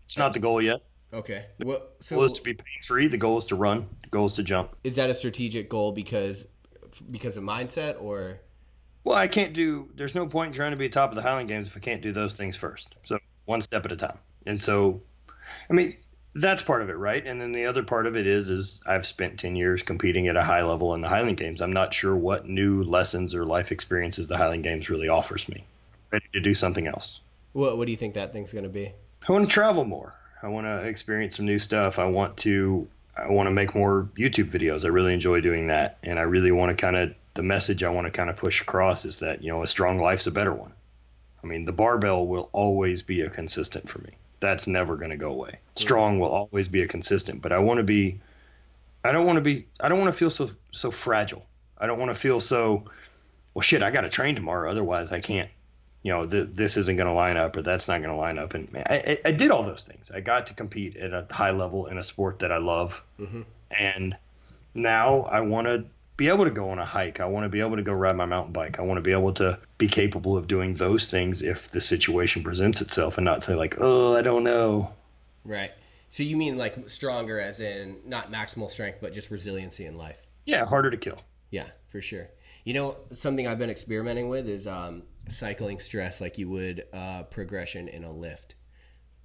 It's not the goal yet. Okay. The goal is to be pain-free. The goal is to run. The goal is to jump. Is that a strategic goal because of mindset or? Well, there's no point in trying to be top of the Highland Games if I can't do those things first. So one step at a time. And so, I mean, that's part of it, right? And then the other part of it is I've spent 10 years competing at a high level in the Highland Games. I'm not sure what new lessons or life experiences the Highland Games really offers me. Ready to do something else. What do you think that thing's going to be? I want to travel more. I want to experience some new stuff. I want to make more YouTube videos. I really enjoy doing that. And I really want to the message I want to kind of push across is that, a strong life's a better one. I mean, the barbell will always be a consistent for me. That's never going to go away. Strong will always be a consistent, but I don't want to feel so fragile. I don't want to feel so, well, shit, I got to train tomorrow. Otherwise I can't, this isn't going to line up or that's not going to line up. And I did all those things. I got to compete at a high level in a sport that I love. Mm-hmm. And now I want to be able to go on a hike. I want to be able to go ride my mountain bike. I want to be able to be capable of doing those things if the situation presents itself and not say like, oh, I don't know. Right. So you mean like stronger as in not maximal strength, but just resiliency in life? Yeah, harder to kill. Yeah, for sure. Something I've been experimenting with is cycling stress like you would progression in a lift.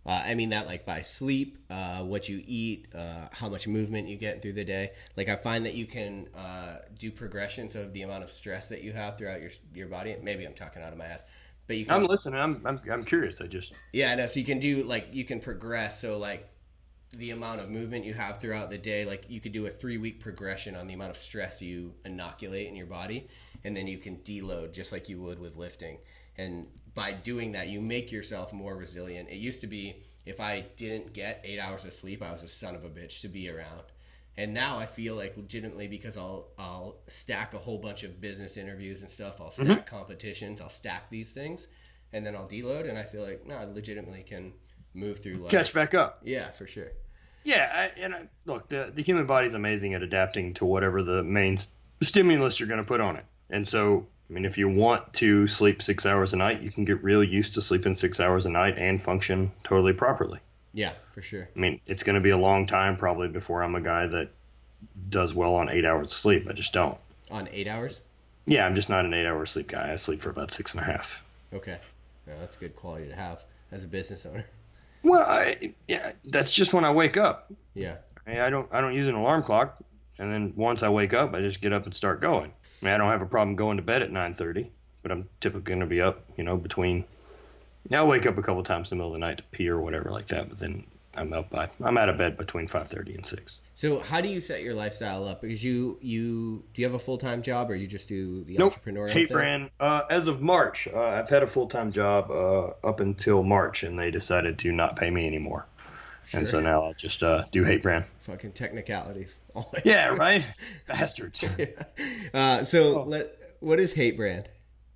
I mean that like by sleep, what you eat, how much movement you get through the day. Like I find that you can do progressions of the amount of stress that you have throughout your body. Maybe I'm talking out of my ass, but you can. I'm listening. I'm curious. Yeah, I know. So you can do you can progress. So like the amount of movement you have throughout the day, like you could do a 3-week progression on the amount of stress you inoculate in your body, and then you can deload just like you would with lifting. And by doing that, you make yourself more resilient. It used to be if I didn't get 8 hours of sleep, I was a son of a bitch to be around. And now I feel like legitimately, because I'll stack a whole bunch of business interviews and stuff. I'll stack competitions. I'll stack these things, and then I'll deload. And I feel like, no, I legitimately can move through life. Catch back up. Yeah, for sure. Yeah, look, the human body's amazing at adapting to whatever the main stimulus you're going to put on it. And so, I mean, if you want to sleep 6 hours a night, you can get real used to sleeping 6 hours a night and function totally properly. Yeah, for sure. I mean, it's going to be a long time probably before I'm a guy that does well on 8 hours of sleep. I just don't. On 8 hours? Yeah, I'm just not an 8-hour sleep guy. I sleep for about 6.5. Okay. Yeah, that's good quality to have as a business owner. Well, that's just when I wake up. Yeah. I don't use an alarm clock, and then once I wake up, I just get up and start going. I mean, I don't have a problem going to bed at 9:30, but I'm typically going to be up, between. I'll wake up a couple times in the middle of the night to pee or whatever like that, but then I'm out of bed between 5:30 and 6. So how do you set your lifestyle up? Because do you have a full-time job, or you just do the Nope. entrepreneurial HVIII thing? brand. As of March, I've had a full-time job up until March, and they decided to not pay me anymore. Sure. And so now I'll just do HVIII brand. Fucking technicalities. Always. Yeah, right? Bastards. What is HVIII brand?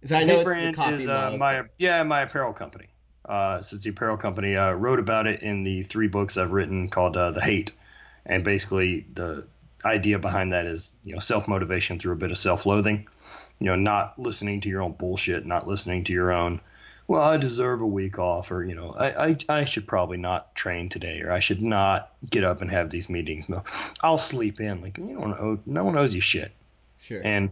So I know HVIII brand it's the coffee is my apparel company. So it's the apparel company. I wrote about it in the 3 books I've written called The Hate. And basically the idea behind that is, self-motivation through a bit of self-loathing. Not listening to your own bullshit, not listening to your own, well, I deserve a week off, or, I should probably not train today, or I should not get up and have these meetings. No, I'll sleep in. Like, no one owes you shit. Sure. And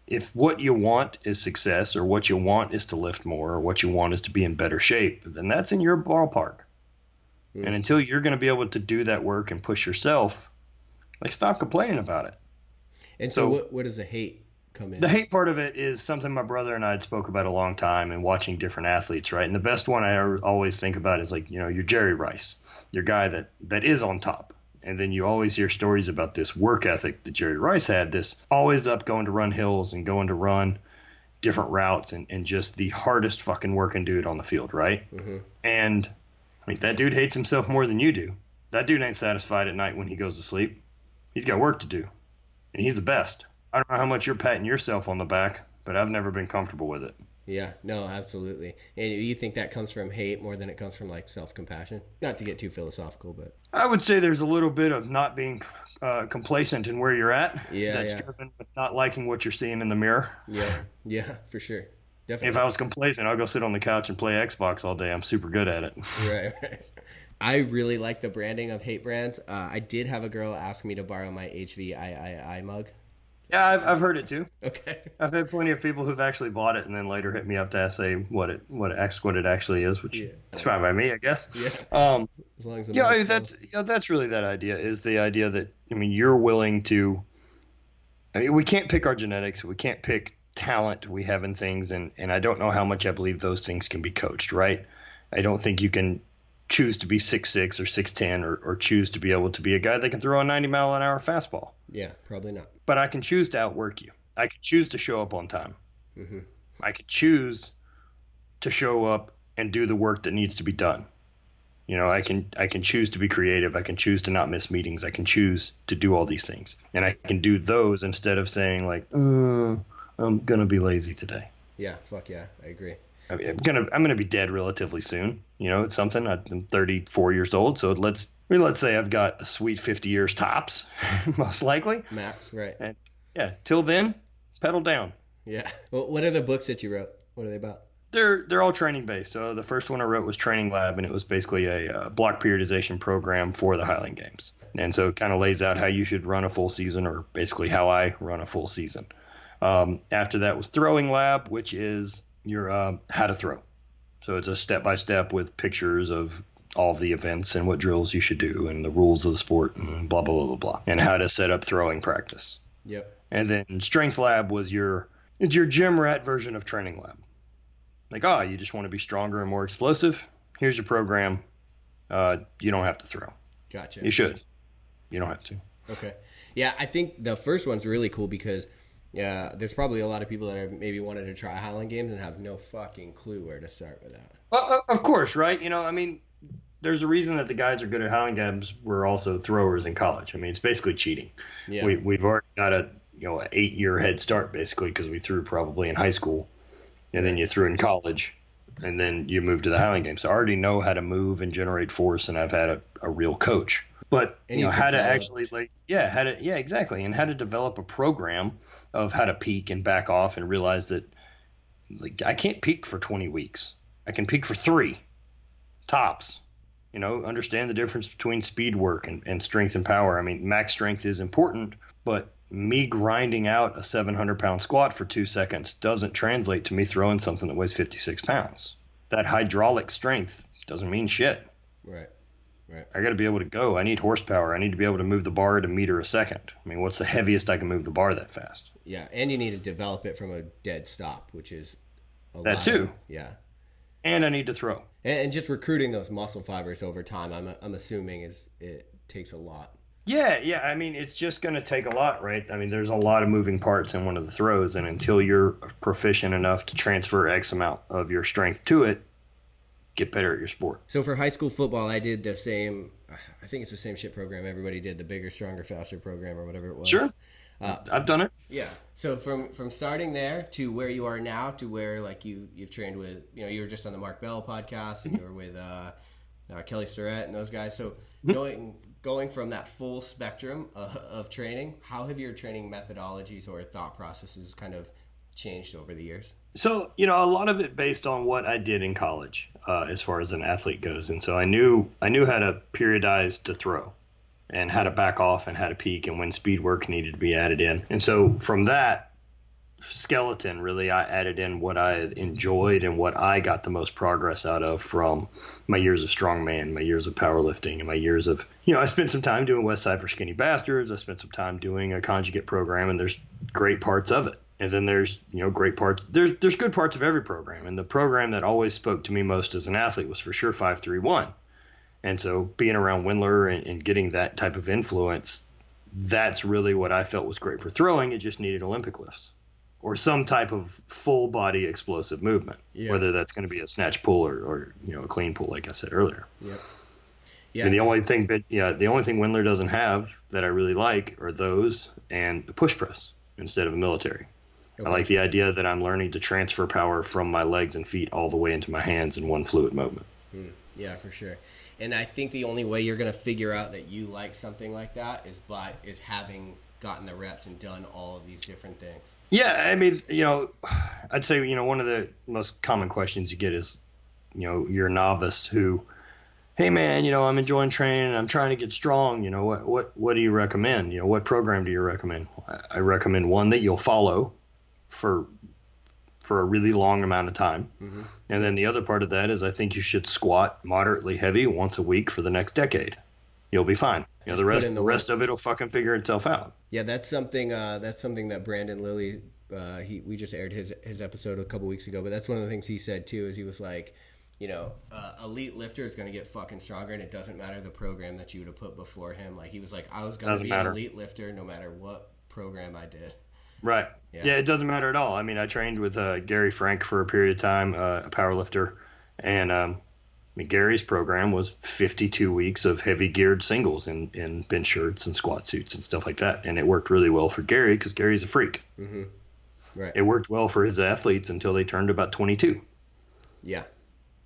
if what you want is success, or what you want is to lift more, or what you want is to be in better shape, then that's in your ballpark. Mm. And until you're going to be able to do that work and push yourself, stop complaining about it. And so what does the hate come in? The hate part of it is something my brother and I had spoke about a long time, and watching different athletes, right? And the best one I always think about is your Jerry Rice, your guy that is on top. And then you always hear stories about this work ethic that Jerry Rice had, this always up going to run hills and going to run different routes, and just the hardest fucking working dude on the field, right? Mm-hmm. And I mean, that dude hates himself more than you do. That dude ain't satisfied at night when he goes to sleep. He's got work to do, and he's the best. I don't know how much you're patting yourself on the back, but I've never been comfortable with it. Yeah, no, absolutely. And you think that comes from hate more than it comes from self-compassion? Not to get too philosophical, but I would say there's a little bit of not being complacent in where you're at. Yeah, that's driven with not liking what you're seeing in the mirror. Yeah, for sure. Definitely. If I was complacent, I'll go sit on the couch and play Xbox all day. I'm super good at it. Right. I really like the branding of HVIII brands. I did have a girl ask me to borrow my HVIII mug. Yeah, I've heard it too. Okay. I've had plenty of people who've actually bought it and then later hit me up to say what it actually is, which is fine by me, I guess. Yeah. As long as that's really that idea, is the idea that, you're willing to. We can't pick our genetics. We can't pick talent we have in things, and I don't know how much I believe those things can be coached, right? I don't think you can choose to be 6'6" or 6'10", or choose to be able to be a guy that can throw a 90-mile-an-hour fastball. Yeah, probably not. But I can choose to outwork you. I can choose to show up on time. Mm-hmm. I can choose to show up and do the work that needs to be done. I can choose to be creative. I can choose to not miss meetings. I can choose to do all these things. And I can do those instead of saying I'm going to be lazy today. Yeah, fuck yeah, I agree. I'm gonna be dead relatively soon. It's something. I'm 34 years old, so let's say I've got a sweet 50 years tops, most likely. Max, right? And till then, pedal down. Yeah. Well, what are the books that you wrote? What are they about? They're all training based. So the first one I wrote was Training Lab, and it was basically a block periodization program for the Highland Games. And so it kind of lays out how you should run a full season, or basically how I run a full season. After that was Throwing Lab, which is your how to throw. So it's a step-by-step with pictures of all the events and what drills you should do and the rules of the sport and blah, blah, blah, blah, blah, and how to set up throwing practice. Yep. And then Strength Lab was your gym rat version of Training Lab. You just want to be stronger and more explosive? Here's your program. You don't have to throw. Gotcha. You should. You don't have to. Okay. Yeah, I think the first one's really cool because there's probably a lot of people that have maybe wanted to try Highland Games and have no fucking clue where to start with that. Well, of course, right? there's a reason that the guys are good at Highland Games were also throwers in college. I mean, it's basically cheating. Yeah. We've already got an 8-year head start basically because we threw probably in high school, and then you threw in college, and then you moved to the Highland Games. So I already know how to move and generate force, and I've had a real coach. But how to actually exactly, and how to develop a program of how to peak and back off and realize that I can't peak for 20 weeks. I can peak for 3 tops. Understand the difference between speed work and strength and power. I mean, max strength is important, but me grinding out a 700-pound squat for 2 seconds doesn't translate to me throwing something that weighs 56 pounds. That hydraulic strength doesn't mean shit. Right. I got to be able to go. I need horsepower. I need to be able to move the bar at a meter a second. I mean, what's the heaviest I can move the bar that fast? Yeah, and you need to develop it from a dead stop, which is that too. Yeah. And I need to throw. And just recruiting those muscle fibers over time, I'm assuming it takes a lot. Yeah. I mean, it's just going to take a lot, right? I mean, there's a lot of moving parts in one of the throws, and until you're proficient enough to transfer X amount of your strength to it, get better at your sport. So for high school football, I did the same. I think it's the same shit program everybody did, the bigger, stronger, faster program or whatever it was. Sure. I've done it. Yeah. So from starting there to where you are now to where like you've trained with, you were just on the Mark Bell podcast and you were with Kelly Starrett and those guys. So going from that full spectrum of training, how have your training methodologies or thought processes kind of changed over the years? So, a lot of it based on what I did in college as far as an athlete goes. And so I knew how to periodize to throw and how to back off and how to peak and when speed work needed to be added in. And so from that skeleton, really, I added in what I enjoyed and what I got the most progress out of from my years of strongman, my years of powerlifting, and my years of, I spent some time doing West Side for Skinny Bastards. I spent some time doing a conjugate program, and there's great parts of it. And then there's, great parts. There's good parts of every program. And the program that always spoke to me most as an athlete was for sure 5-3-1. And so being around Windler and getting that type of influence, that's really what I felt was great for throwing. It just needed Olympic lifts or some type of full body explosive movement, whether that's going to be a snatch pull or a clean pull, like I said earlier. Yeah. And the only thing Windler doesn't have that I really like are those and the push press instead of a military. Okay. I like the idea that I'm learning to transfer power from my legs and feet all the way into my hands in one fluid movement. Yeah, for sure. And I think the only way you're going to figure out that you like something like that is having gotten the reps and done all of these different things. Yeah, I mean, I'd say, one of the most common questions you get is, you're a novice who, hey man, I'm enjoying training and I'm trying to get strong. What do you recommend? What program do you recommend? I recommend one that you'll follow for a really long amount of time. Mm-hmm. And then the other part of that is I think you should squat moderately heavy once a week for the next decade. You'll be fine. The rest of it will fucking figure itself out. Yeah, that's something that Brandon Lilly, we just aired his episode a couple weeks ago, but that's one of the things he said too, is he was like, elite lifter is going to get fucking stronger, and it doesn't matter the program that you would have put before him. Like he was like, I was going to be an elite lifter no matter what program I did. Right. Yeah, it doesn't matter at all. I mean, I trained with Gary Frank for a period of time, a power lifter, and Gary's program was 52 weeks of heavy geared singles in bench shirts and squat suits and stuff like that, and it worked really well for Gary because Gary's a freak. Mm-hmm. Right. It worked well for his athletes until they turned about 22. Yeah.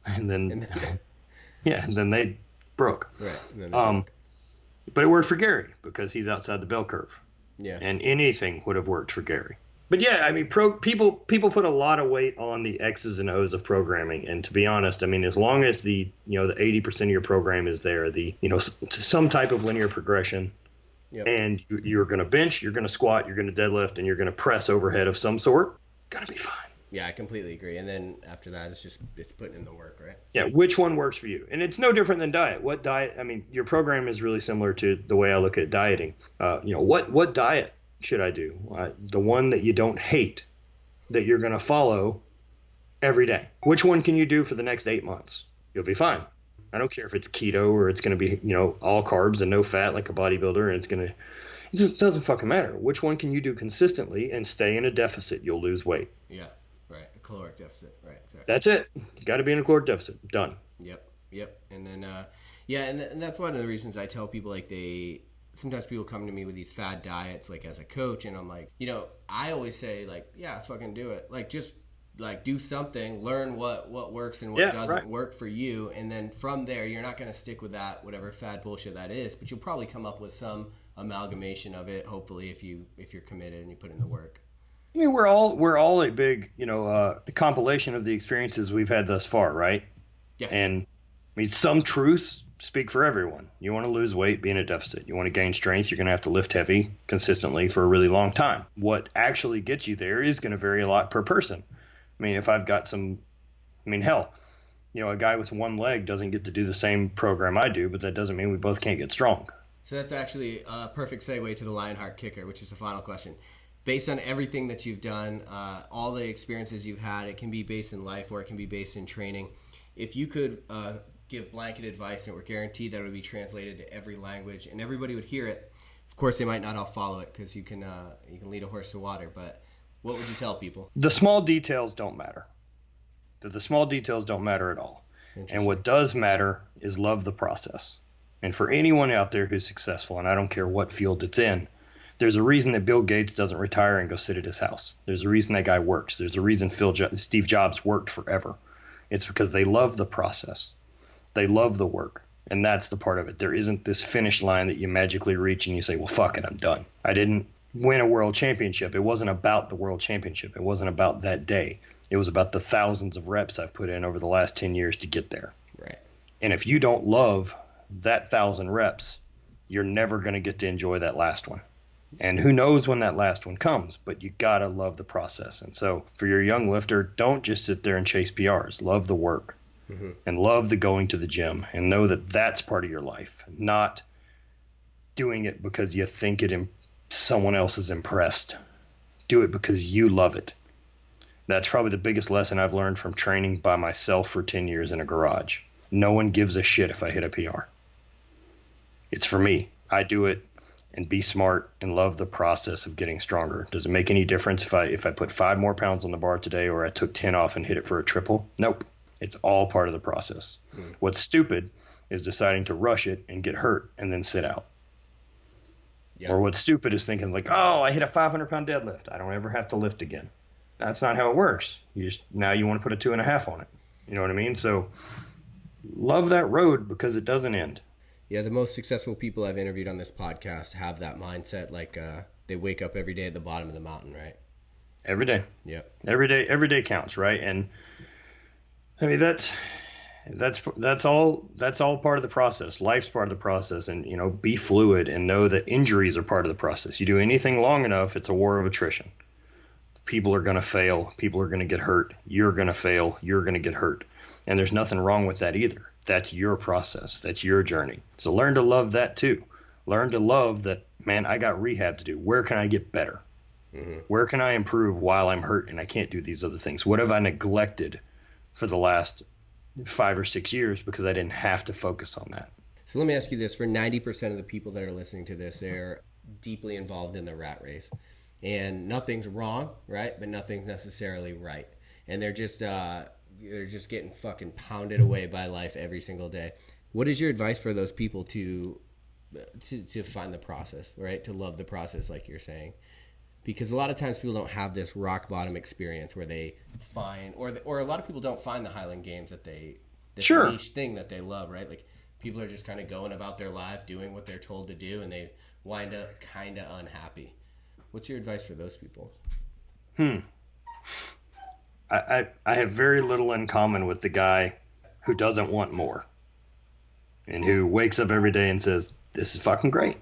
And then they broke. Right. And then they broke. But it worked for Gary because he's outside the bell curve. Yeah. And anything would have worked for Gary. But yeah, I mean, people put a lot of weight on the X's and O's of programming. And to be honest, I mean, as long as the 80% of your program is there, some type of linear progression, and you're going to bench, you're going to squat, you're going to deadlift, and you're going to press overhead of some sort, going to be fine. Yeah, I completely agree. And then after that, it's putting in the work, right? Yeah, which one works for you? And it's no different than diet. What diet? I mean, your program is really similar to the way I look at dieting. What diet should I do? The one that you don't hate, that you're going to follow every day. Which one can you do for the next 8 months? You'll be fine. I don't care if it's keto or it's going to be, all carbs and no fat like a bodybuilder, and it just doesn't fucking matter. Which one can you do consistently and stay in a deficit? You'll lose weight. Yeah. Right, a caloric deficit. Right, exactly. That's it. You got to be in a caloric deficit. Done. Yep. Yep. And then, and that's one of the reasons I tell people, like, sometimes people come to me with these fad diets, like, as a coach, and I'm like, I always say, like, yeah, fucking do it. Like, just, like, do something, learn what works and what doesn't work for you, and then from there, you're not going to stick with that, whatever fad bullshit that is, but you'll probably come up with some amalgamation of it, hopefully, if you're committed and you put in the work. I mean, we're all a big, the compilation of the experiences we've had thus far, right? Yeah. And I mean, some truths speak for everyone. You want to lose weight, be in a deficit. You want to gain strength, you're going to have to lift heavy consistently for a really long time. What actually gets you there is going to vary a lot per person. I mean, if I've got hell, a guy with one leg doesn't get to do the same program I do, but that doesn't mean we both can't get strong. So that's actually a perfect segue to the Lionheart Kicker, which is the final question. Based on everything that you've done, all the experiences you've had, it can be based in life or it can be based in training. If you could give blanket advice and we're guaranteed that it would be translated to every language and everybody would hear it, of course they might not all follow it because you can lead a horse to water, but what would you tell people? The small details don't matter. The small details don't matter at all. And what does matter is love the process. And for anyone out there who's successful, and I don't care what field it's in, there's a reason that Bill Gates doesn't retire and go sit at his house. There's a reason that guy works. There's a reason Steve Jobs worked forever. It's because they love the process. They love the work. And that's the part of it. There isn't this finish line that you magically reach and you say, well, fuck it, I'm done. I didn't win a world championship. It wasn't about the world championship. It wasn't about that day. It was about the thousands of reps I've put in over the last 10 years to get there. Right. And if you don't love that 1,000 reps, you're never going to get to enjoy that last one. And who knows when that last one comes, but you got to love the process. And so for your young lifter, don't just sit there and chase PRs. Love the work and love the going to the gym and know that that's part of your life, not doing it because you think someone else is impressed. Do it because you love it. That's probably the biggest lesson I've learned from training by myself for 10 years in a garage. No one gives a shit if I hit a PR. It's for me. I do it. And be smart and love the process of getting stronger. Does it make any difference if I put 5 more pounds on the bar today or I took 10 off and hit it for a triple? Nope. It's all part of the process. What's stupid is deciding to rush it and get hurt and then sit out. Yeah. Or what's stupid is thinking like, oh, I hit a 500-pound deadlift. I don't ever have to lift again. That's not how it works. Now you want to put a 2.5 on it. You know what I mean? So love that road because it doesn't end. Yeah, the most successful people I've interviewed on this podcast have that mindset. Like they wake up every day at the bottom of the mountain, right? Every day. Yeah. Every day counts, right? And I mean that's all part of the process. Life's part of the process, and be fluid and know that injuries are part of the process. You do anything long enough, it's a war of attrition. People are going to fail. People are going to get hurt. You're going to fail. You're going to get hurt. And there's nothing wrong with that either. That's your process. That's your journey. So learn to love that too. Learn to love that, man, I got rehab to do. Where can I get better? Where can I improve while I'm hurt and I can't do these other things? What have I neglected for the last 5 or 6 years because I didn't have to focus on that? So let me ask you this. For 90% of the people that are listening to this, they're deeply involved in the rat race. And nothing's wrong, right? But nothing's necessarily right. And they're just getting fucking pounded away by life every single day. What is your advice for those people to find the process, right? To love the process, like you're saying, because a lot of times people don't have this rock bottom experience where they find, or a lot of people don't find the Highland Games that niche thing that they love, right? Like people are just kind of going about their life, doing what they're told to do, and they wind up kind of unhappy. What's your advice for those people? I have very little in common with the guy who doesn't want more and who wakes up every day and says, this is fucking great,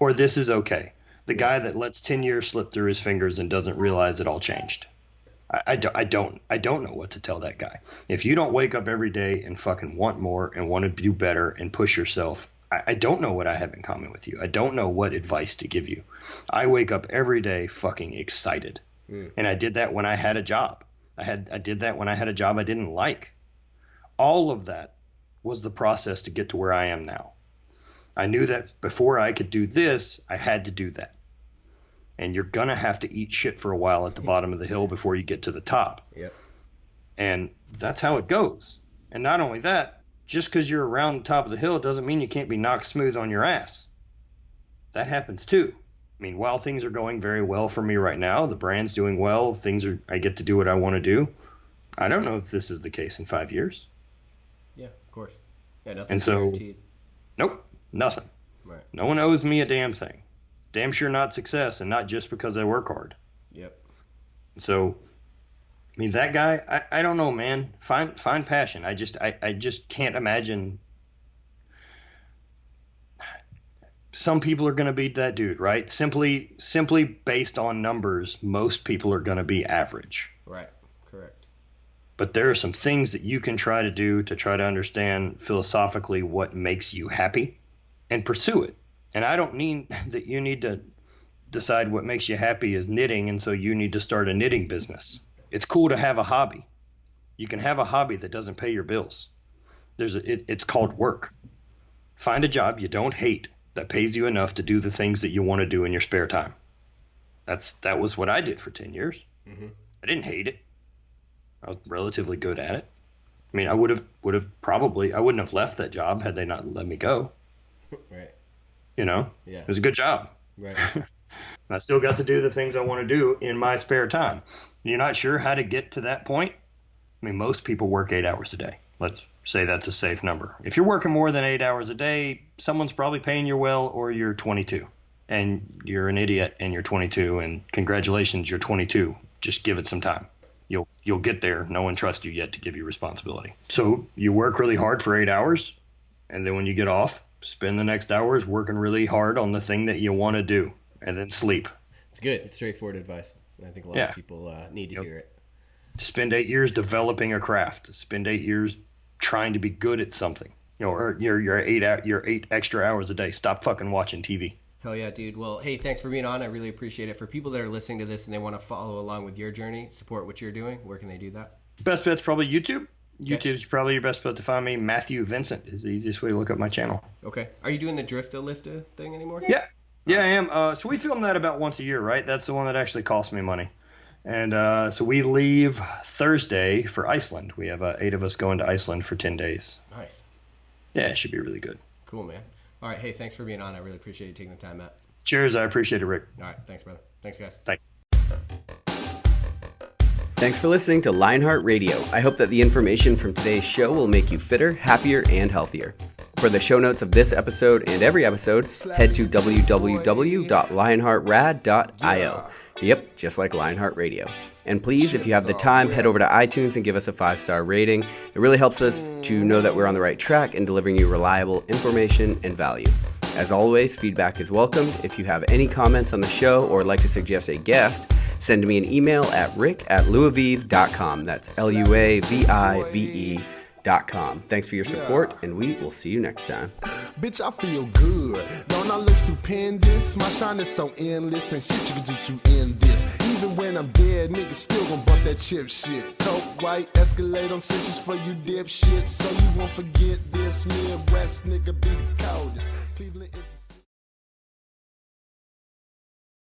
or this is okay. The guy that lets 10 years slip through his fingers and doesn't realize it all changed. I don't know what to tell that guy. If you don't wake up every day and fucking want more and want to do better and push yourself, I don't know what I have in common with you. I don't know what advice to give you. I wake up every day fucking excited. And I did that when I had a job. I did that when I had a job I didn't like. All of that was the process to get to where I am now. I knew that before I could do this, I had to do that. And you're going to have to eat shit for a while at the bottom of the hill before you get to the top. Yep. And that's how it goes. And not only that, just because you're around the top of the hill doesn't mean you can't be knocked smooth on your ass. That happens too. I mean, while things are going very well for me right now, the brand's doing well, I get to do what I want to do. I don't know if this is the case in 5 years. Yeah, of course. Yeah, nothing's guaranteed. Nope, nothing. Right. No one owes me a damn thing. Damn sure not success, and not just because I work hard. Yep. So, I mean, that guy, I don't know, man. Find passion. I just can't imagine. Some people are going to be that dude, right? Simply based on numbers, most people are going to be average. Right. Correct. But there are some things that you can try to do to try to understand philosophically what makes you happy and pursue it. And I don't mean that you need to decide what makes you happy is knitting, and so you need to start a knitting business. It's cool to have a hobby. You can have a hobby that doesn't pay your bills. It's called work. Find a job you don't hate that pays you enough to do the things that you want to do in your spare time. That was what I did for 10 years. Mm-hmm. I didn't hate it. I was relatively good at it. I mean, I wouldn't have left that job had they not let me go. Right. You know? Yeah. It was a good job. Right. I still got to do the things I want to do in my spare time. You're not sure how to get to that point? I mean, most people work 8 hours a day. Let's say that's a safe number. If you're working more than 8 hours a day, someone's probably paying you well, or you're 22 and you're an idiot and you're 22, and congratulations, you're 22. Just give it some time. You'll get there. No one trusts you yet to give you responsibility. So you work really hard for 8 hours, and then when you get off, spend the next hours working really hard on the thing that you want to do, and then sleep. It's good. It's straightforward advice. I think a lot of people need to hear it. Spend 8 years developing a craft. Spend 8 years trying to be good at something. Or your 8 extra hours a day. Stop fucking watching TV. Hell yeah, dude. Well, hey, thanks for being on. I really appreciate it. For people that are listening to this and they want to follow along with your journey, support what you're doing, where can they do that? Best bet's probably YouTube. Okay. YouTube's probably your best bet to find me. Matthew Vincent is the easiest way to look up my channel. Okay. Are you doing the Drifta Lifta thing anymore? Yeah. Yeah, I am. So we film that about once a year, right? That's the one that actually costs me money. And so we leave Thursday for Iceland. We have 8 of us going to Iceland for 10 days. Nice. Yeah, it should be really good. Cool, man. All right. Hey, thanks for being on. I really appreciate you taking the time, Matt. Cheers. I appreciate it, Rick. All right. Thanks, brother. Thanks, guys. Thanks. Thanks for listening to Lionheart Radio. I hope that the information from today's show will make you fitter, happier, and healthier. For the show notes of this episode and every episode, head to www.lionheartrad.io. Yep, just like Lionheart Radio. And please, if you have the time, head over to iTunes and give us a 5-star rating. It really helps us to know that we're on the right track in delivering you reliable information and value. As always, feedback is welcomed. If you have any comments on the show or would like to suggest a guest, send me an email at rick@luavive.com. That's LUAVIVE.com. Thanks for your support, and we will see you next time. Bitch, I feel good. Don't I look stupendous? My shine is so endless, and shit you can do to end this. Even when I'm dead, niggas still gon' bump that chip shit. Coke, white, Escalade on cinches for you dipshit. So you won't forget this. Midwest nigga be the coldest. Cleveland